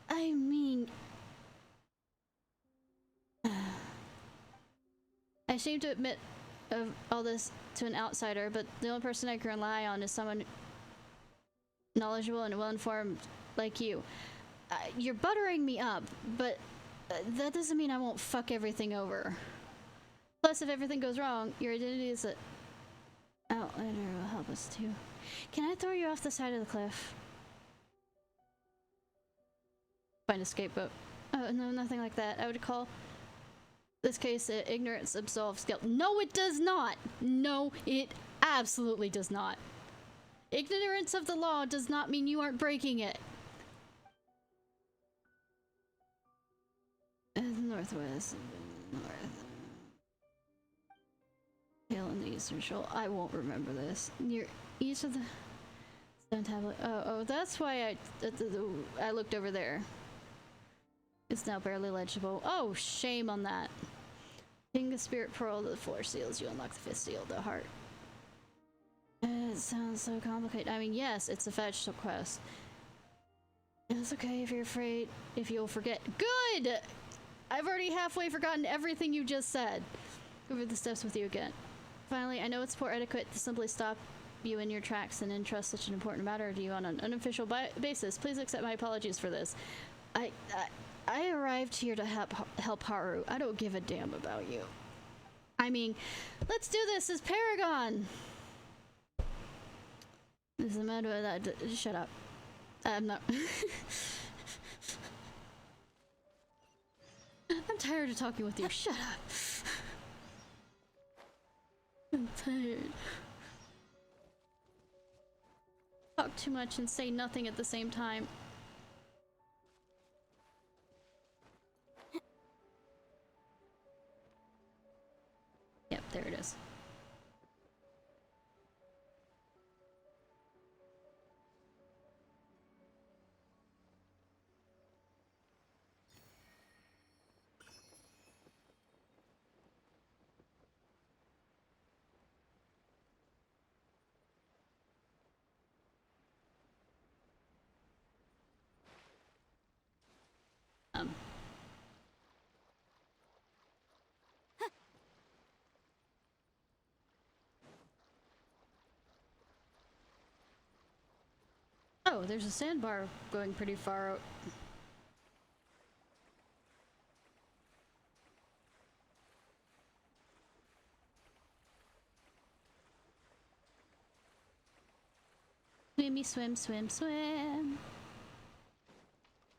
I mean... I shame to admit of all this to an outsider, but the only person I can rely on is someone knowledgeable and well-informed like you. You're buttering me up, but that doesn't mean I won't fuck everything over. Plus, if everything goes wrong, your identity as an outlander will help us too. Can I throw you off the side of the cliff? Find a scapegoat. Oh, no, nothing like that. I would call this case ignorance absolves guilt. No, it does not. No, it absolutely does not. Ignorance of the law does not mean you aren't breaking it. Northwest, north. Tail in the eastern shoal. I won't remember this. Near east of the stone tablet. Oh, that's why I looked over there. It's now barely legible. Oh, shame on that. King the spirit pearl to the 4 seals, you unlock the 5th seal, the heart. It sounds so complicated. I mean, yes, it's a fetch quest. It's okay if you're afraid, if you'll forget. Good! I've already halfway forgotten everything you just said. Go over the steps with you again. Finally, I know it's poor etiquette to simply stop you in your tracks and entrust such an important matter to you on an unofficial basis. Please accept my apologies for this. I arrived here to help Haru. I don't give a damn about you. I mean, let's do this as Paragon! This is a matter of that. Shut up. I'm not. I'm tired of talking with you. Shut up. I'm tired. Talk too much and say nothing at the same time. Yep, there it is. Oh, there's a sandbar going pretty far out. Swimmy, swim, swim, swim.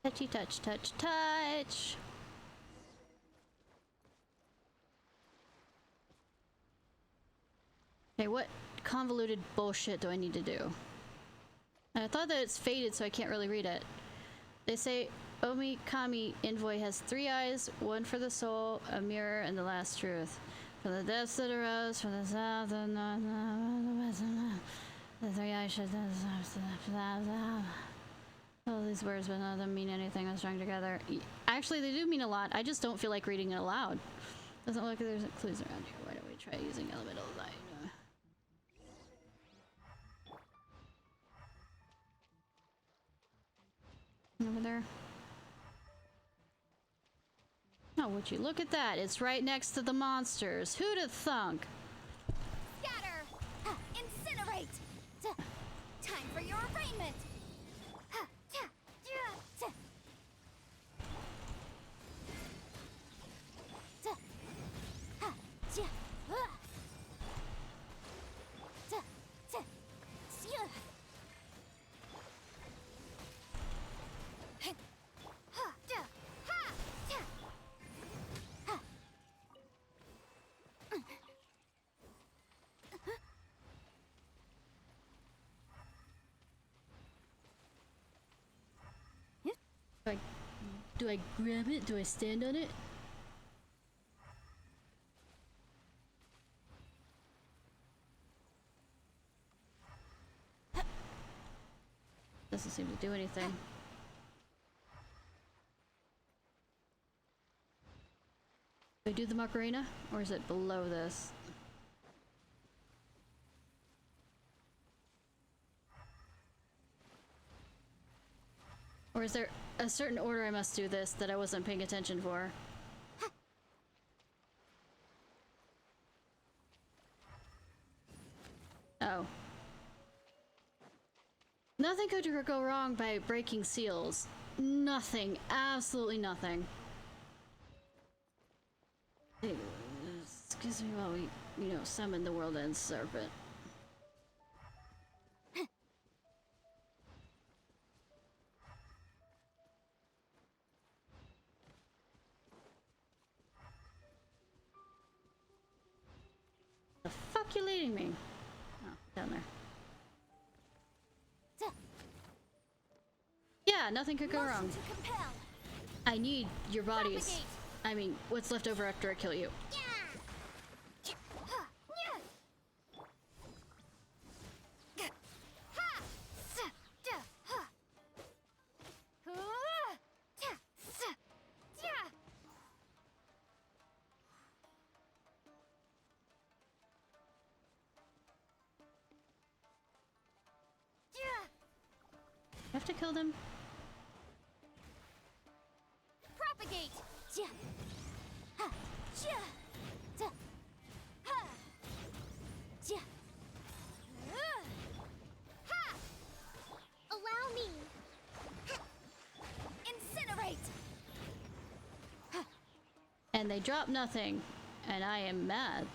Touchy, touch, touch, touch. Okay, what convoluted bullshit do I need to do? I thought that it's faded, so I can't really read it. They say Omikami Envoy has 3 eyes, one for the soul, a mirror, and the last truth. From the depths that arose, from the south, the north, the west, the 3 eyes should... All these words, but none of them mean anything when strung together. Actually, they do mean a lot. I just don't feel like reading it aloud. Doesn't look like there's clues around here. Why don't we try using elemental light? Over there. Oh, would you look at that? It's right next to the monsters. Who'd have thunk? Scatter! Incinerate! Time for your arraignment! Do I grab it? Do I stand on it? Doesn't seem to do anything. Do I do the Macarena? Or is it below this? Or is there a certain order I must do this that I wasn't paying attention for? Oh. Nothing could go wrong by breaking seals. Nothing. Absolutely nothing. Excuse me while we, summon the World End Serpent. The fuck you leading me? Oh, down there. Yeah, nothing could go wrong. I need your bodies. I mean, what's left over after I kill you. I have to kill them? Propagate! Allow me! Incinerate! And they drop nothing, and I am mad.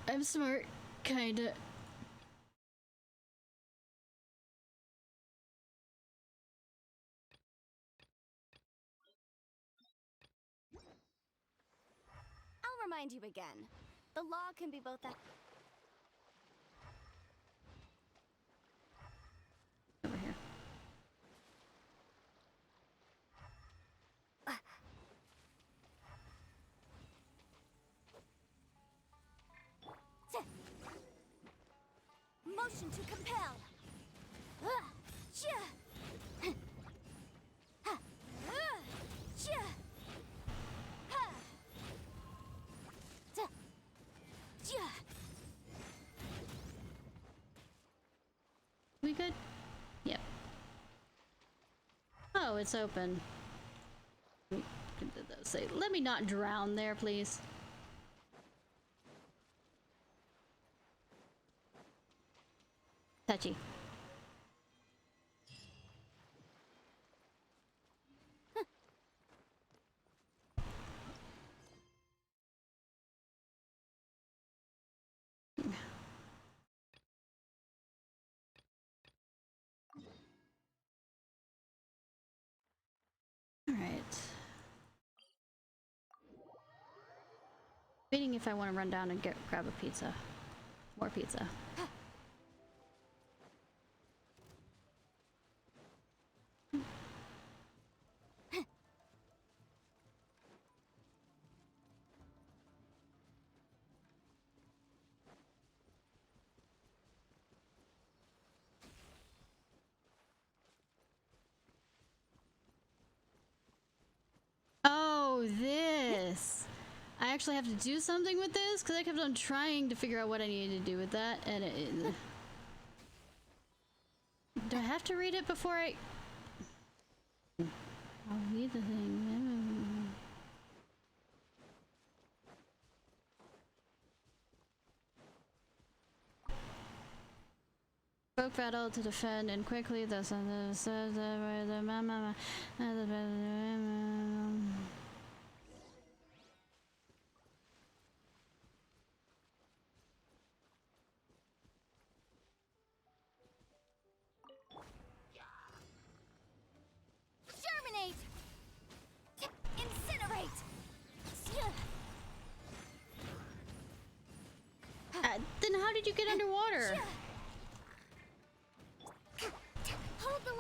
I'm smart, kinda. I'll remind you again. The law can be both a... Over here. Motion to compel. We good? Yep. Oh, it's open. Say, let me not drown there, please. Touchy. All right. Waiting if I want to run down and grab a pizza. More pizza. Oh, this. I actually have to do something with this because I kept on trying to figure out what I needed to do with that, and do I have to read it before I... I'll read the thing. Broke battle to defend and quickly thus Germinate! Incinerate! Then how did you get underwater? Hold the...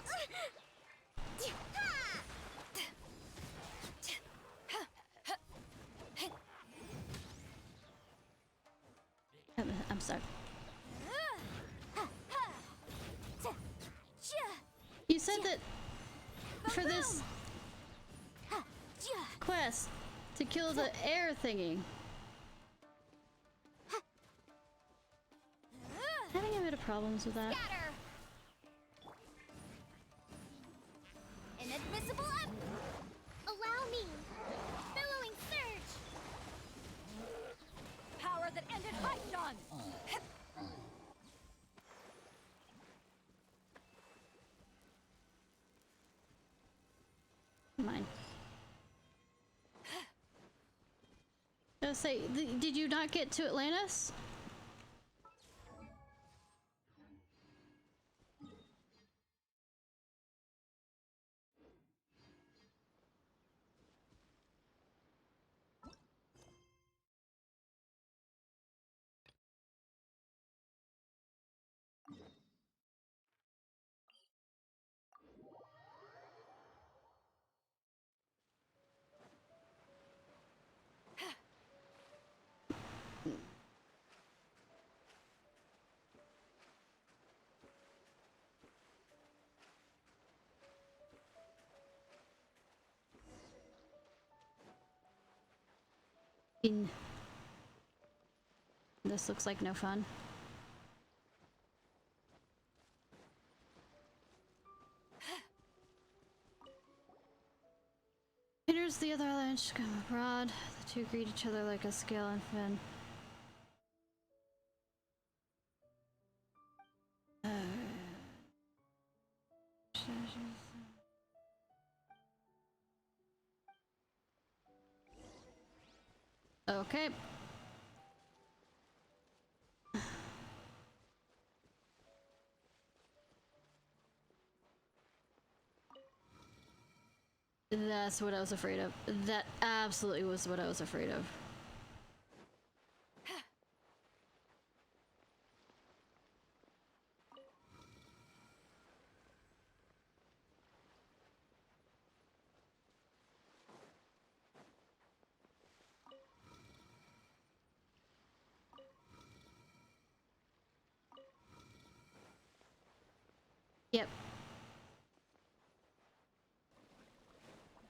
I'm stuck. You said that for this quest to kill the air thingy. Having a bit of problems with that. Inadmissible up! Allow me! Billowing surge! Power that ended Python! Mine. I was say, did you not get to Atlantis? This looks like no fun. Enters the other island to come abroad. The two greet each other like a scale and fin. Okay. That's what I was afraid of. That absolutely was what I was afraid of. Yep.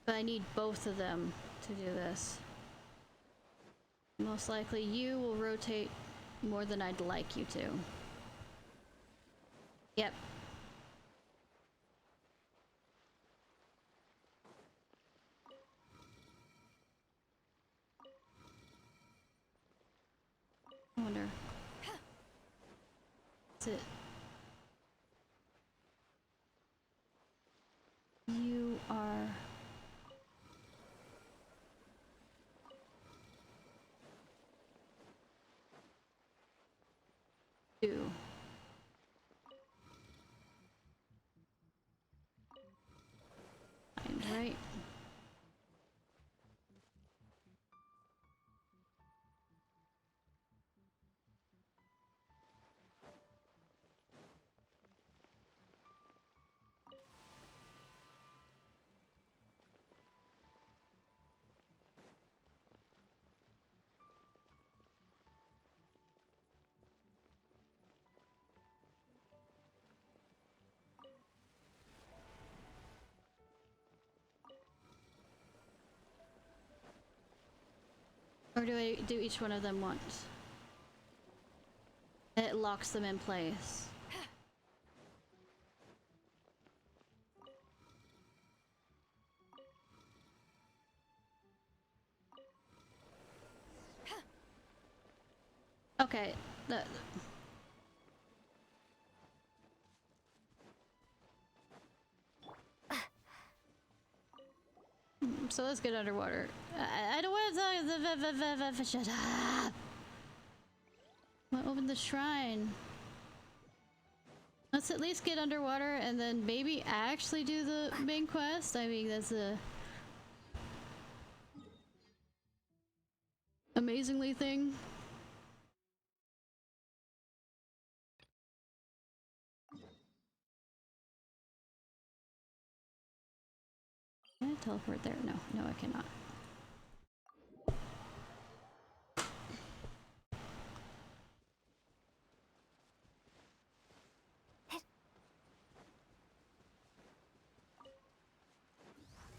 But I need both of them to do this. Most likely you will rotate more than I'd like you to. Yep. it? You are... Two. Right. Or do I do each one of them once? And it locks them in place. Okay. So let's get underwater. I don't want to talk. Shut up. I'll open the shrine. Let's at least get underwater and then maybe actually do the main quest. I mean, that's a amazingly thing. Can I teleport there? No, I cannot.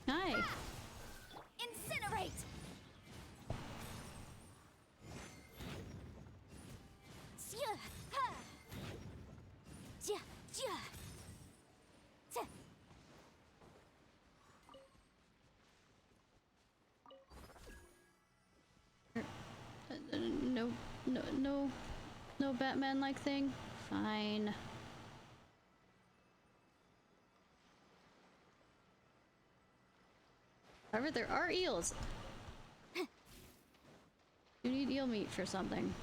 Hi. Incinerate! No Batman-like thing? Fine. However, there are eels. You need eel meat for something.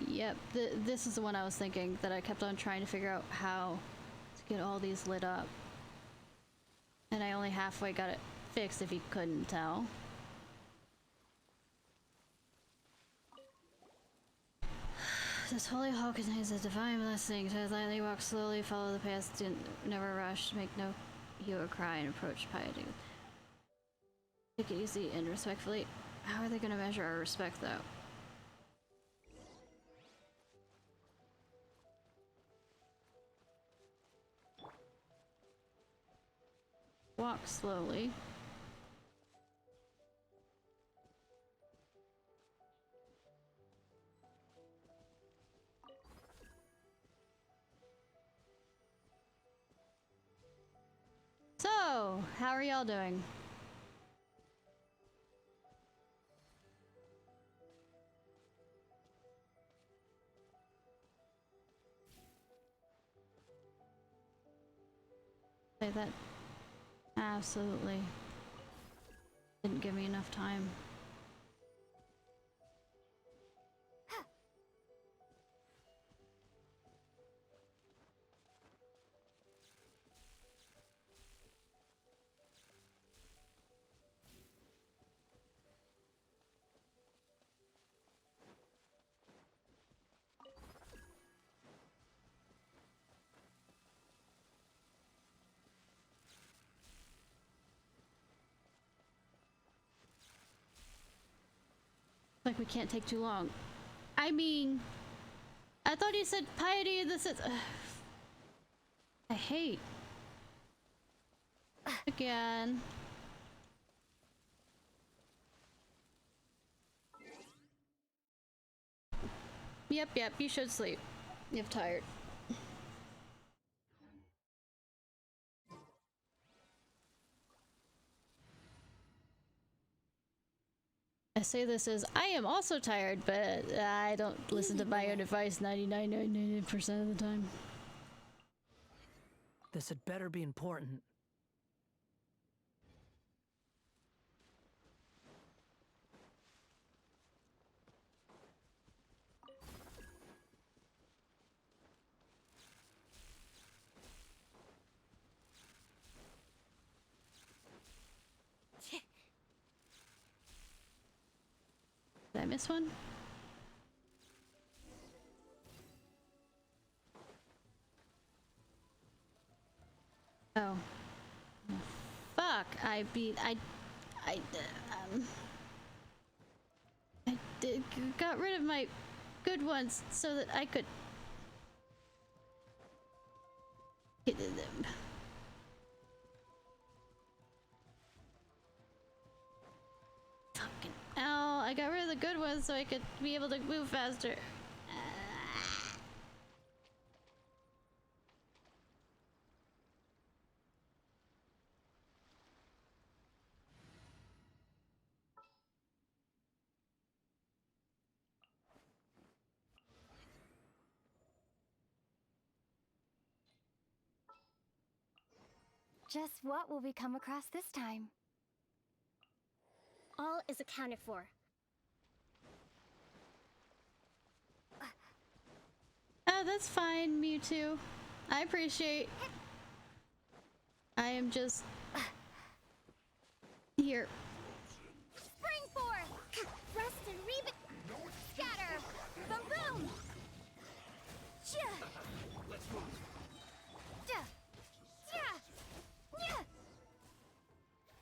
Yep, this is the one I was thinking that I kept on trying to figure out how to get all these lit up. And I only halfway got it fixed, if you couldn't tell. This holy hall contains a divine blessing. So lightly walk slowly, follow the path, never rush, make no hue or cry, and approach piety. Take it easy and respectfully. How are they going to measure our respect, though? Walk slowly. So, how are y'all doing? Say that. Absolutely. Didn't give me enough time. Like we can't take too long. I mean, I thought you said piety in the sense. I hate. Again. Yep, you should sleep. You're tired. say this as I am also tired, but I don't listen to my own advice 99% of the time. This had better be important. Did I miss one? Oh. Fuck, I got rid of my good ones so that I could get them. Fucking hell, I got rid of the good ones so I could be able to move faster. Just what will we come across this time? All is accounted for. That's fine, Mewtwo. I appreciate. I am just here. Spring forth! Rust and reap. Scatter! Boom boom! Let's move.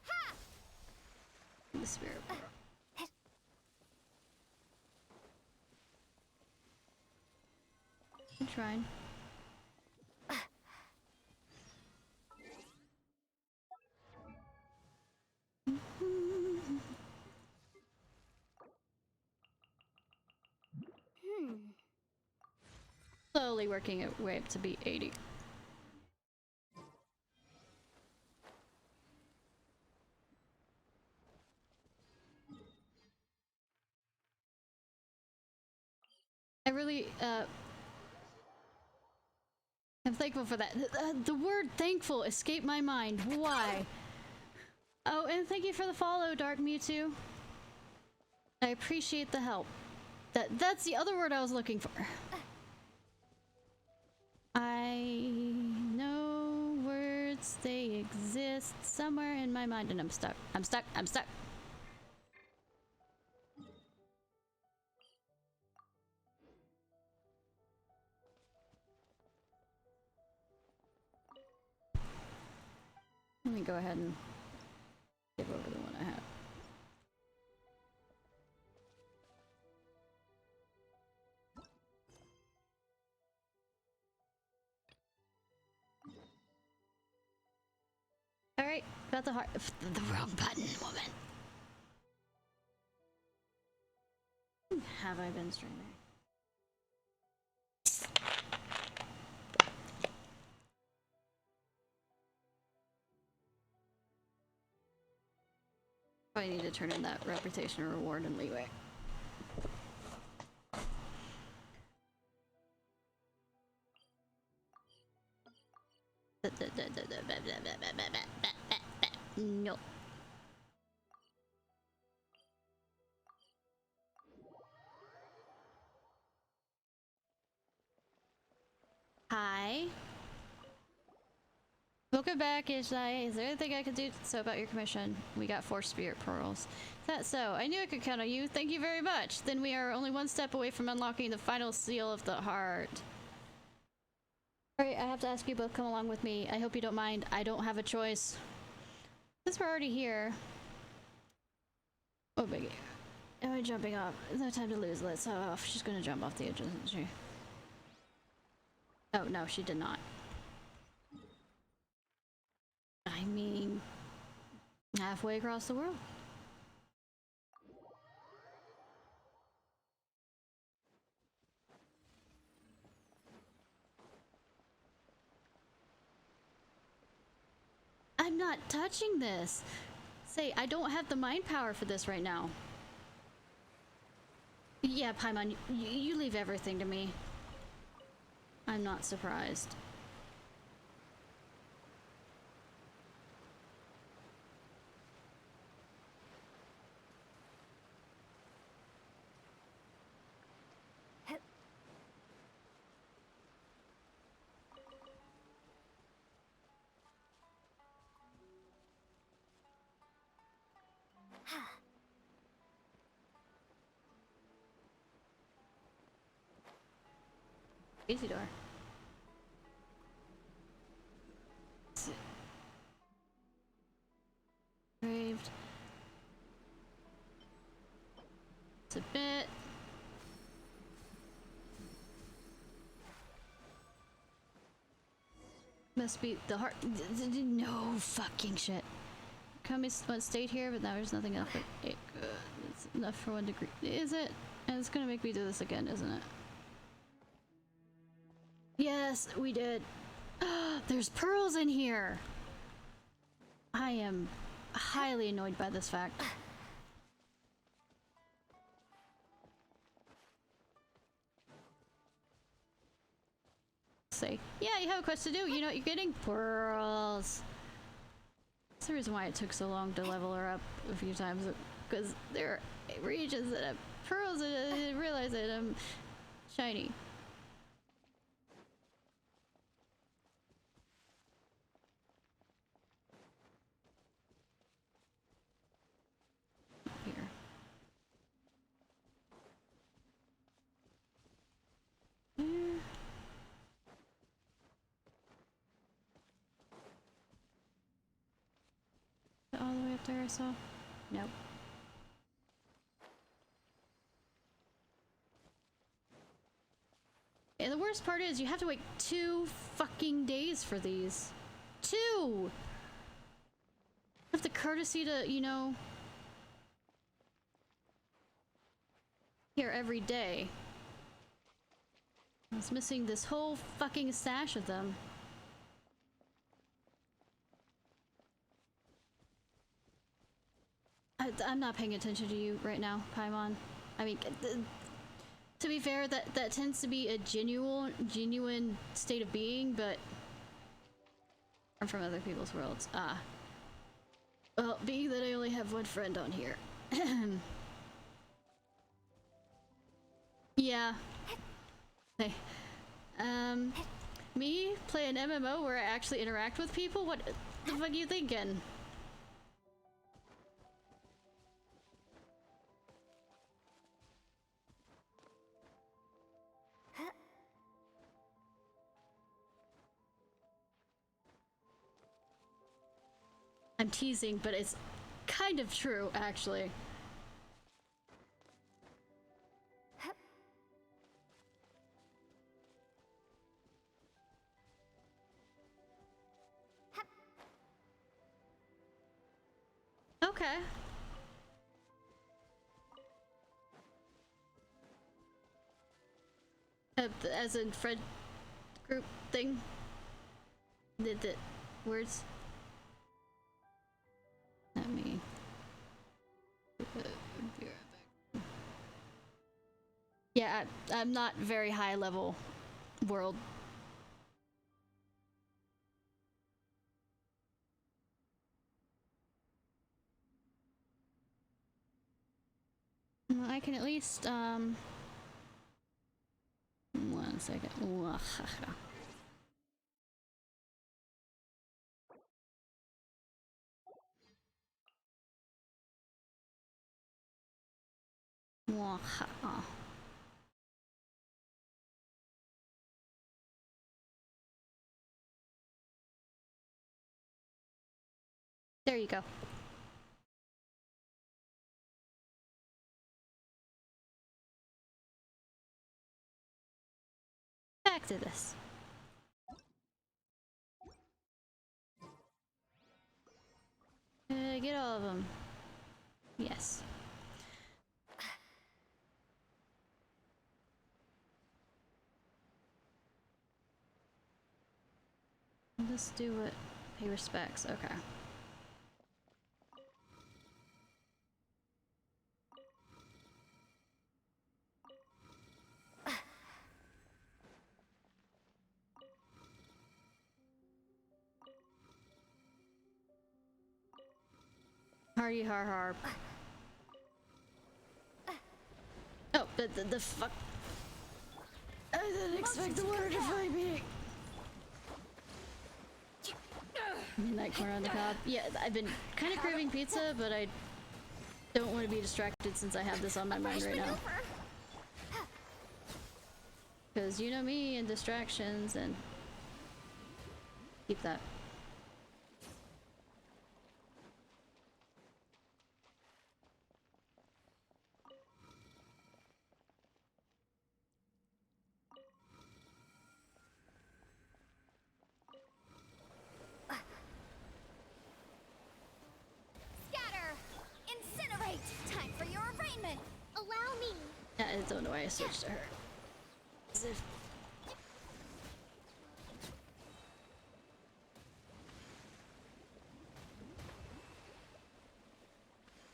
Ha! The spirit world. I'm trying. Slowly working its way up to be 80. I really, I'm thankful for that. The word thankful escaped my mind. Why? Oh, and thank you for the follow, Dark Mewtwo. I appreciate the help. That's the other word I was looking for. I know words, they exist somewhere in my mind, and I'm stuck. I'm stuck. I'm stuck. Let me go ahead and give over the one I have. Alright, got the heart. The wrong button, woman. Have I been streaming? I need to turn in that reputation reward and leeway. No. Hi. Welcome back, Ishnai. Is there anything I can do so about your commission? We got 4 spirit pearls. Is that so? I knew I could count on you. Thank you very much. Then we are only one step away from unlocking the final seal of the heart. Alright, I have to ask you both come along with me. I hope you don't mind. I don't have a choice. Since we're already here. Oh, biggie. Am I jumping off? No time to lose. Let's off. She's gonna jump off the edge, isn't she? Oh, no, she did not. I mean, halfway across the world. I'm not touching this. Say, I don't have the mind power for this right now. Yeah, Paimon, you leave everything to me. I'm not surprised. Easy door. Graved. It's a bit. Must be the heart. No fucking shit. Kokomi stayed here, but now there's nothing else. It's enough for 1 degree. Is it? And it's gonna make me do this again, isn't it? Yes, we did. There's pearls in here. I am highly annoyed by this fact. Say, yeah, you have a quest to do. You know what you're getting? Pearls. That's the reason why it took so long to level her up a few times, because there are regions that have pearls and I didn't realize that I'm shiny. Here. There. All the way up there I saw? Nope. And the worst part is you have to wait 2 fucking days for these. 2! Have the courtesy to, you know, here every day. I was missing this whole fucking stash of them. I'm not paying attention to you right now, Paimon. I mean, to be fair, that tends to be a genuine state of being, but I'm from other people's worlds. Ah. Well, being that I only have 1 friend on here. Yeah. Hey. Me play an MMO where I actually interact with people? What the fuck are you thinking? I'm teasing, but it's kind of true, actually. Okay. As in friend group thing? The words? Let me... Yeah, I'm not very high level world. I can at least, 1 second. There you go. Back to this. Get all of them. Yes. Let's do it. Pay respects. Okay. Hardy har har. Oh, the fuck. I didn't expect the water to find me. Midnight corn on the cob. Yeah, I've been kind of craving pizza, but I don't want to be distracted since I have this on my mind right now. Because you know me and distractions and... Keep that. I don't know why I switched to her. As if...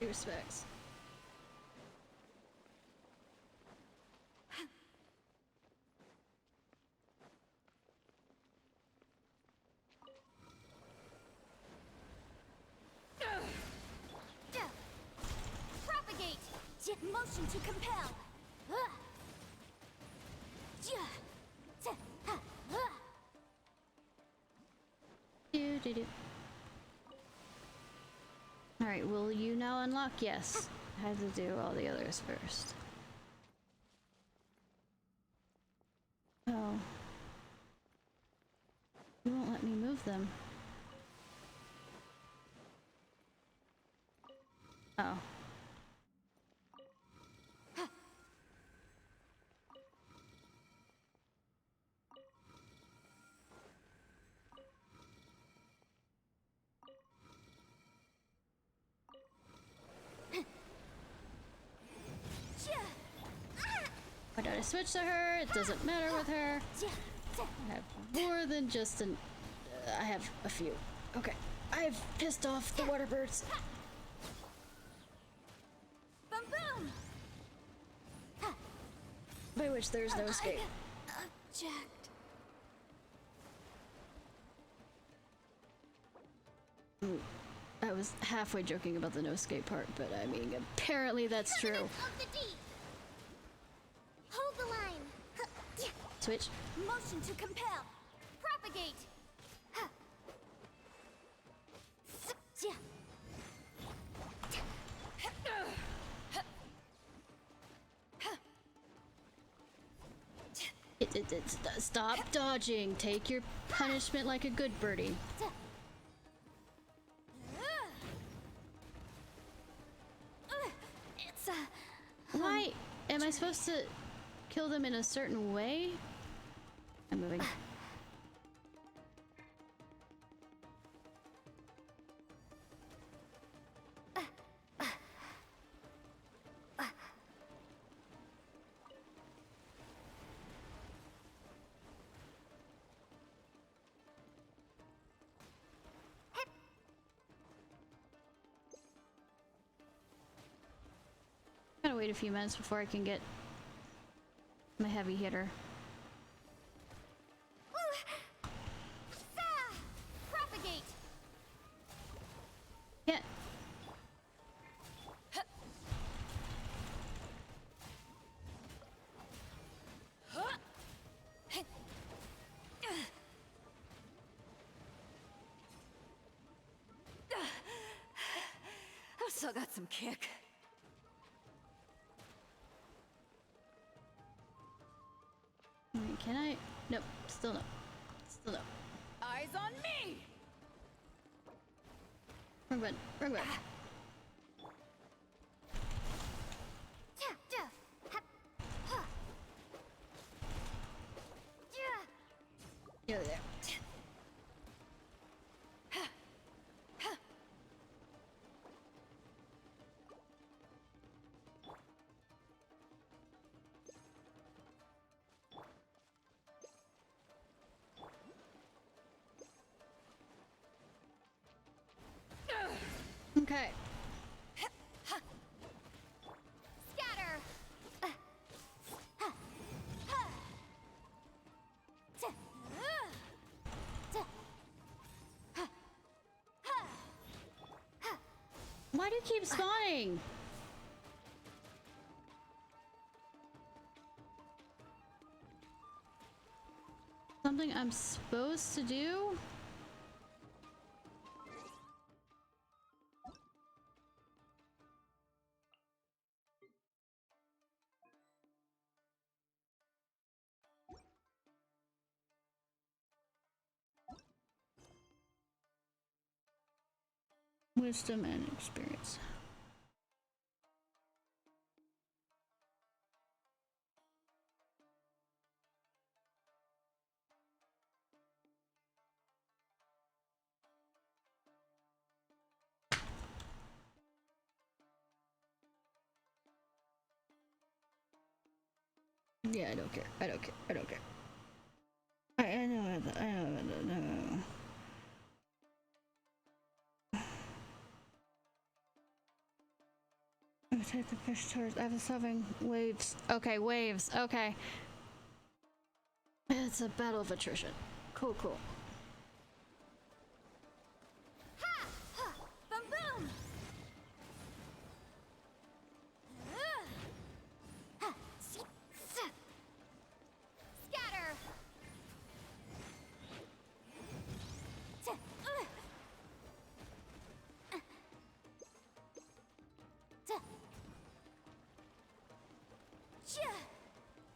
Respects. Propagate! Motion to compel! Alright, will you now unlock? Yes. I have to do all the others first. Oh. You won't let me move them. Oh. Why did I switch to her? It doesn't matter with her. I have more than just an... I have a few. Okay. I've pissed off the water birds. Boom boom! By which there's no escape. Jacked. I was halfway joking about the no escape part, but I mean, apparently that's true. Of the deep. Hold the line. Switch. Motion to compel. Propagate. Stop dodging. Take your punishment like a good birdie. Why am I supposed to kill them in a certain way? I'm moving. Gotta wait a few minutes before I can get my heavy hitter. Propagate. Yeah. I've still got some kick. Can I? Nope. Still no. Still no. Eyes on me! Wrong button. Wrong button. Nearly there. Okay. Scatter. Why do you keep spawning? Something I'm supposed to do? Wisdom and experience. Yeah, I don't care. I don't care. I don't care. I know. Take the fish towards. I was having waves. Okay, waves. Okay. It's a battle of attrition. Cool, cool. Ha! Ha! Boom boom! Ha! Scatter!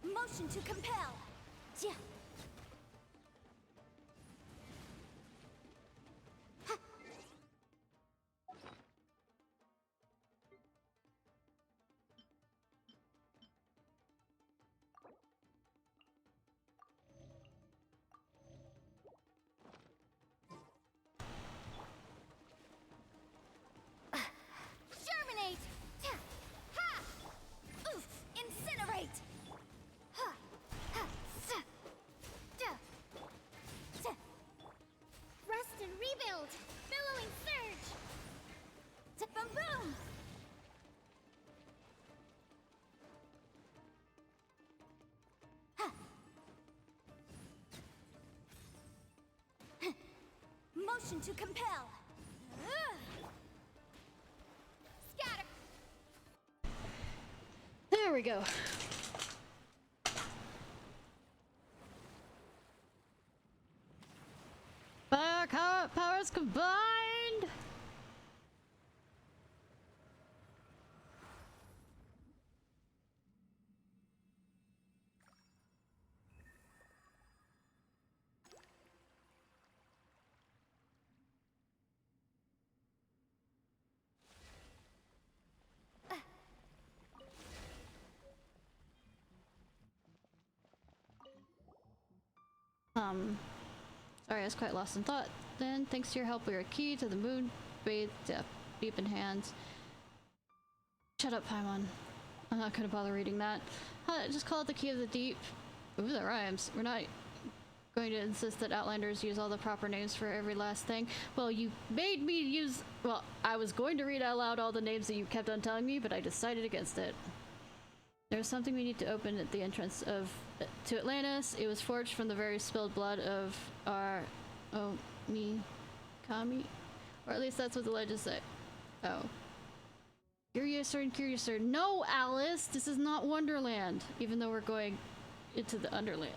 Motion to compel. Germinate. Ha! Oof! Incinerate. Ha! Ha! Rest and rebuild. Billowing surge. Boom boom. Motion to compel. Scatter. There we go. Powers combined. Sorry, I was quite lost in thought. Then, thanks to your help, we are key to the moon bathed deep in hands. Shut up, Paimon. I'm not gonna bother reading that. Just call it the key of the deep. Ooh, that rhymes. We're not going to insist that Outlanders use all the proper names for every last thing. Well, you made me use... Well, I was going to read out loud all the names that you kept on telling me, but I decided against it. There's something we need to open at the entrance to Atlantis. It was forged from the very spilled blood of our Kami, or at least that's what the legends say. Oh, curiouser and curiouser. No, Alice, this is not Wonderland. Even though we're going into the Underland.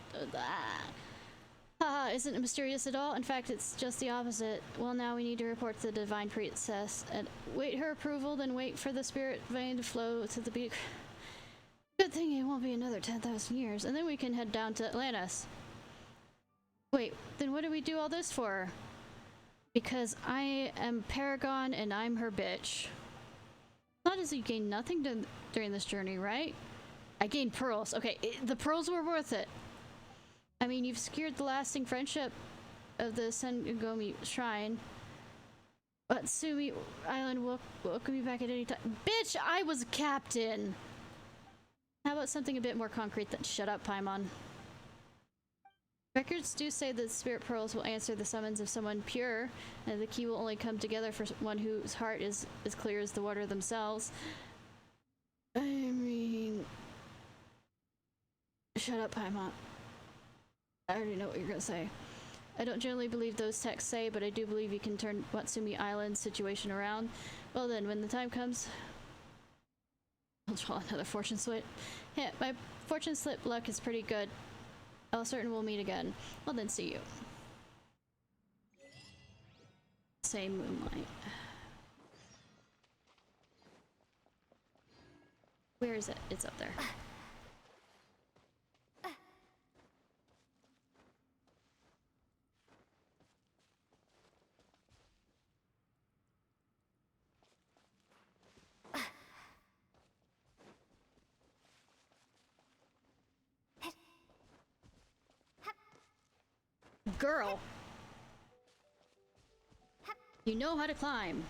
Haha, isn't it mysterious at all? In fact, it's just the opposite. Well, now we need to report to the Divine Princess and wait her approval, then wait for the spirit vein to flow to the beak. Good thing it won't be another 10,000 years, and then we can head down to Atlantis. Wait, then what do we do all this for? Because I am Paragon and I'm her bitch. Not as you gain nothing during this journey, right? I gained pearls. Okay, the pearls were worth it. I mean, you've secured the lasting friendship of the Sengomi Shrine. But Sumi Island will welcome you back at any time. Bitch, I was a captain! How about something a bit more concrete than shut up, Paimon? Records do say that spirit pearls will answer the summons of someone pure, and the key will only come together for one whose heart is as clear as the water themselves. I mean... Shut up, Paimon. I already know what you're gonna say. I don't generally believe those texts say, but I do believe you can turn Watsumi Island's situation around. Well then, when the time comes, I'll draw another fortune slip. Yeah, my fortune slip luck is pretty good. I'll certain we'll meet again. Well then, see you. Same moonlight. Where is it? It's up there. Girl! You know how to climb.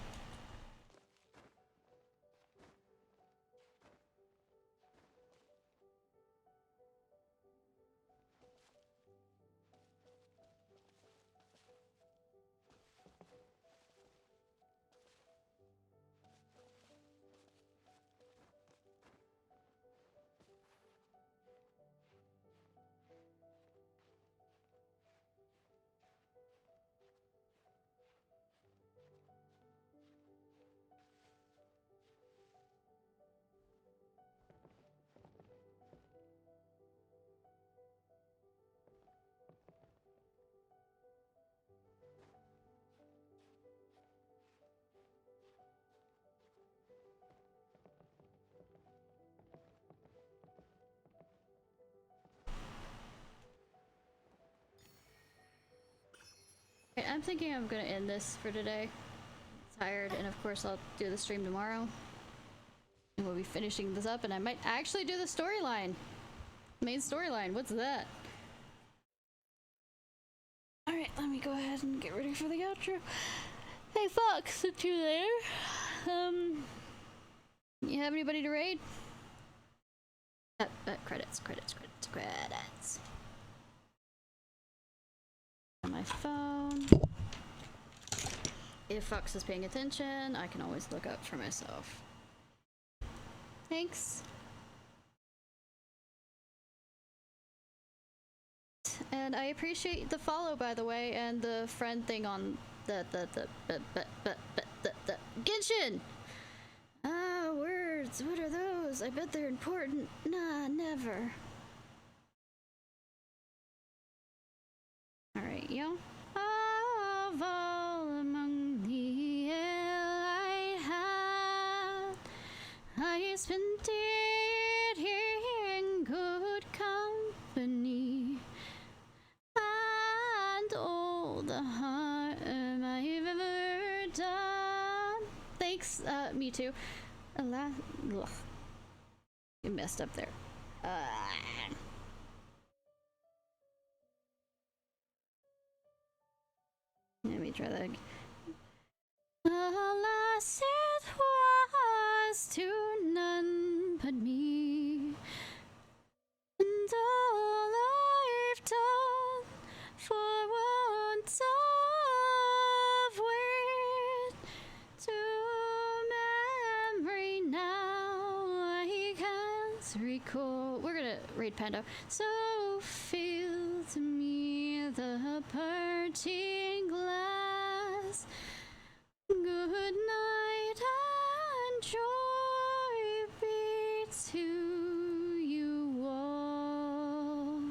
I'm thinking I'm gonna end this for today. I'm tired, and of course I'll do the stream tomorrow. And we'll be finishing this up, and I might actually do the storyline. Main storyline, what's that? Alright, let me go ahead and get ready for the outro. Hey Fox, since you're there, you have anybody to raid? Credits. On my phone. If Fox is paying attention, I can always look up for myself. Thanks. And I appreciate the follow, by the way, and the friend thing on the Genshin! Ah, words, what are those? I bet they're important. Nah, never. Alright, yo. Of all among the I had, I spent it here in good company, and all the harm I've ever done. Thanks, me too. Ugh. You messed up there. Let me try that again. Alas, it was to none but me, and all I've done for want of wit to memory now I can't recall. We're gonna raid Panda. So fill to me the parting glass. Good night and joy be to you all.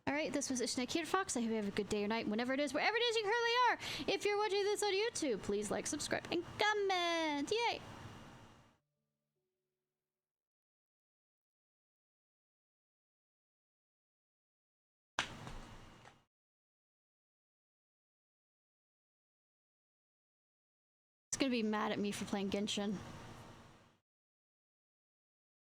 Alright, this was Ishnai Ciarfox. I hope you have a good day or night, whenever it is, wherever it is you currently are. If you're watching this on YouTube, please like, subscribe, and comment. Yay! It's gonna be mad at me for playing Genshin.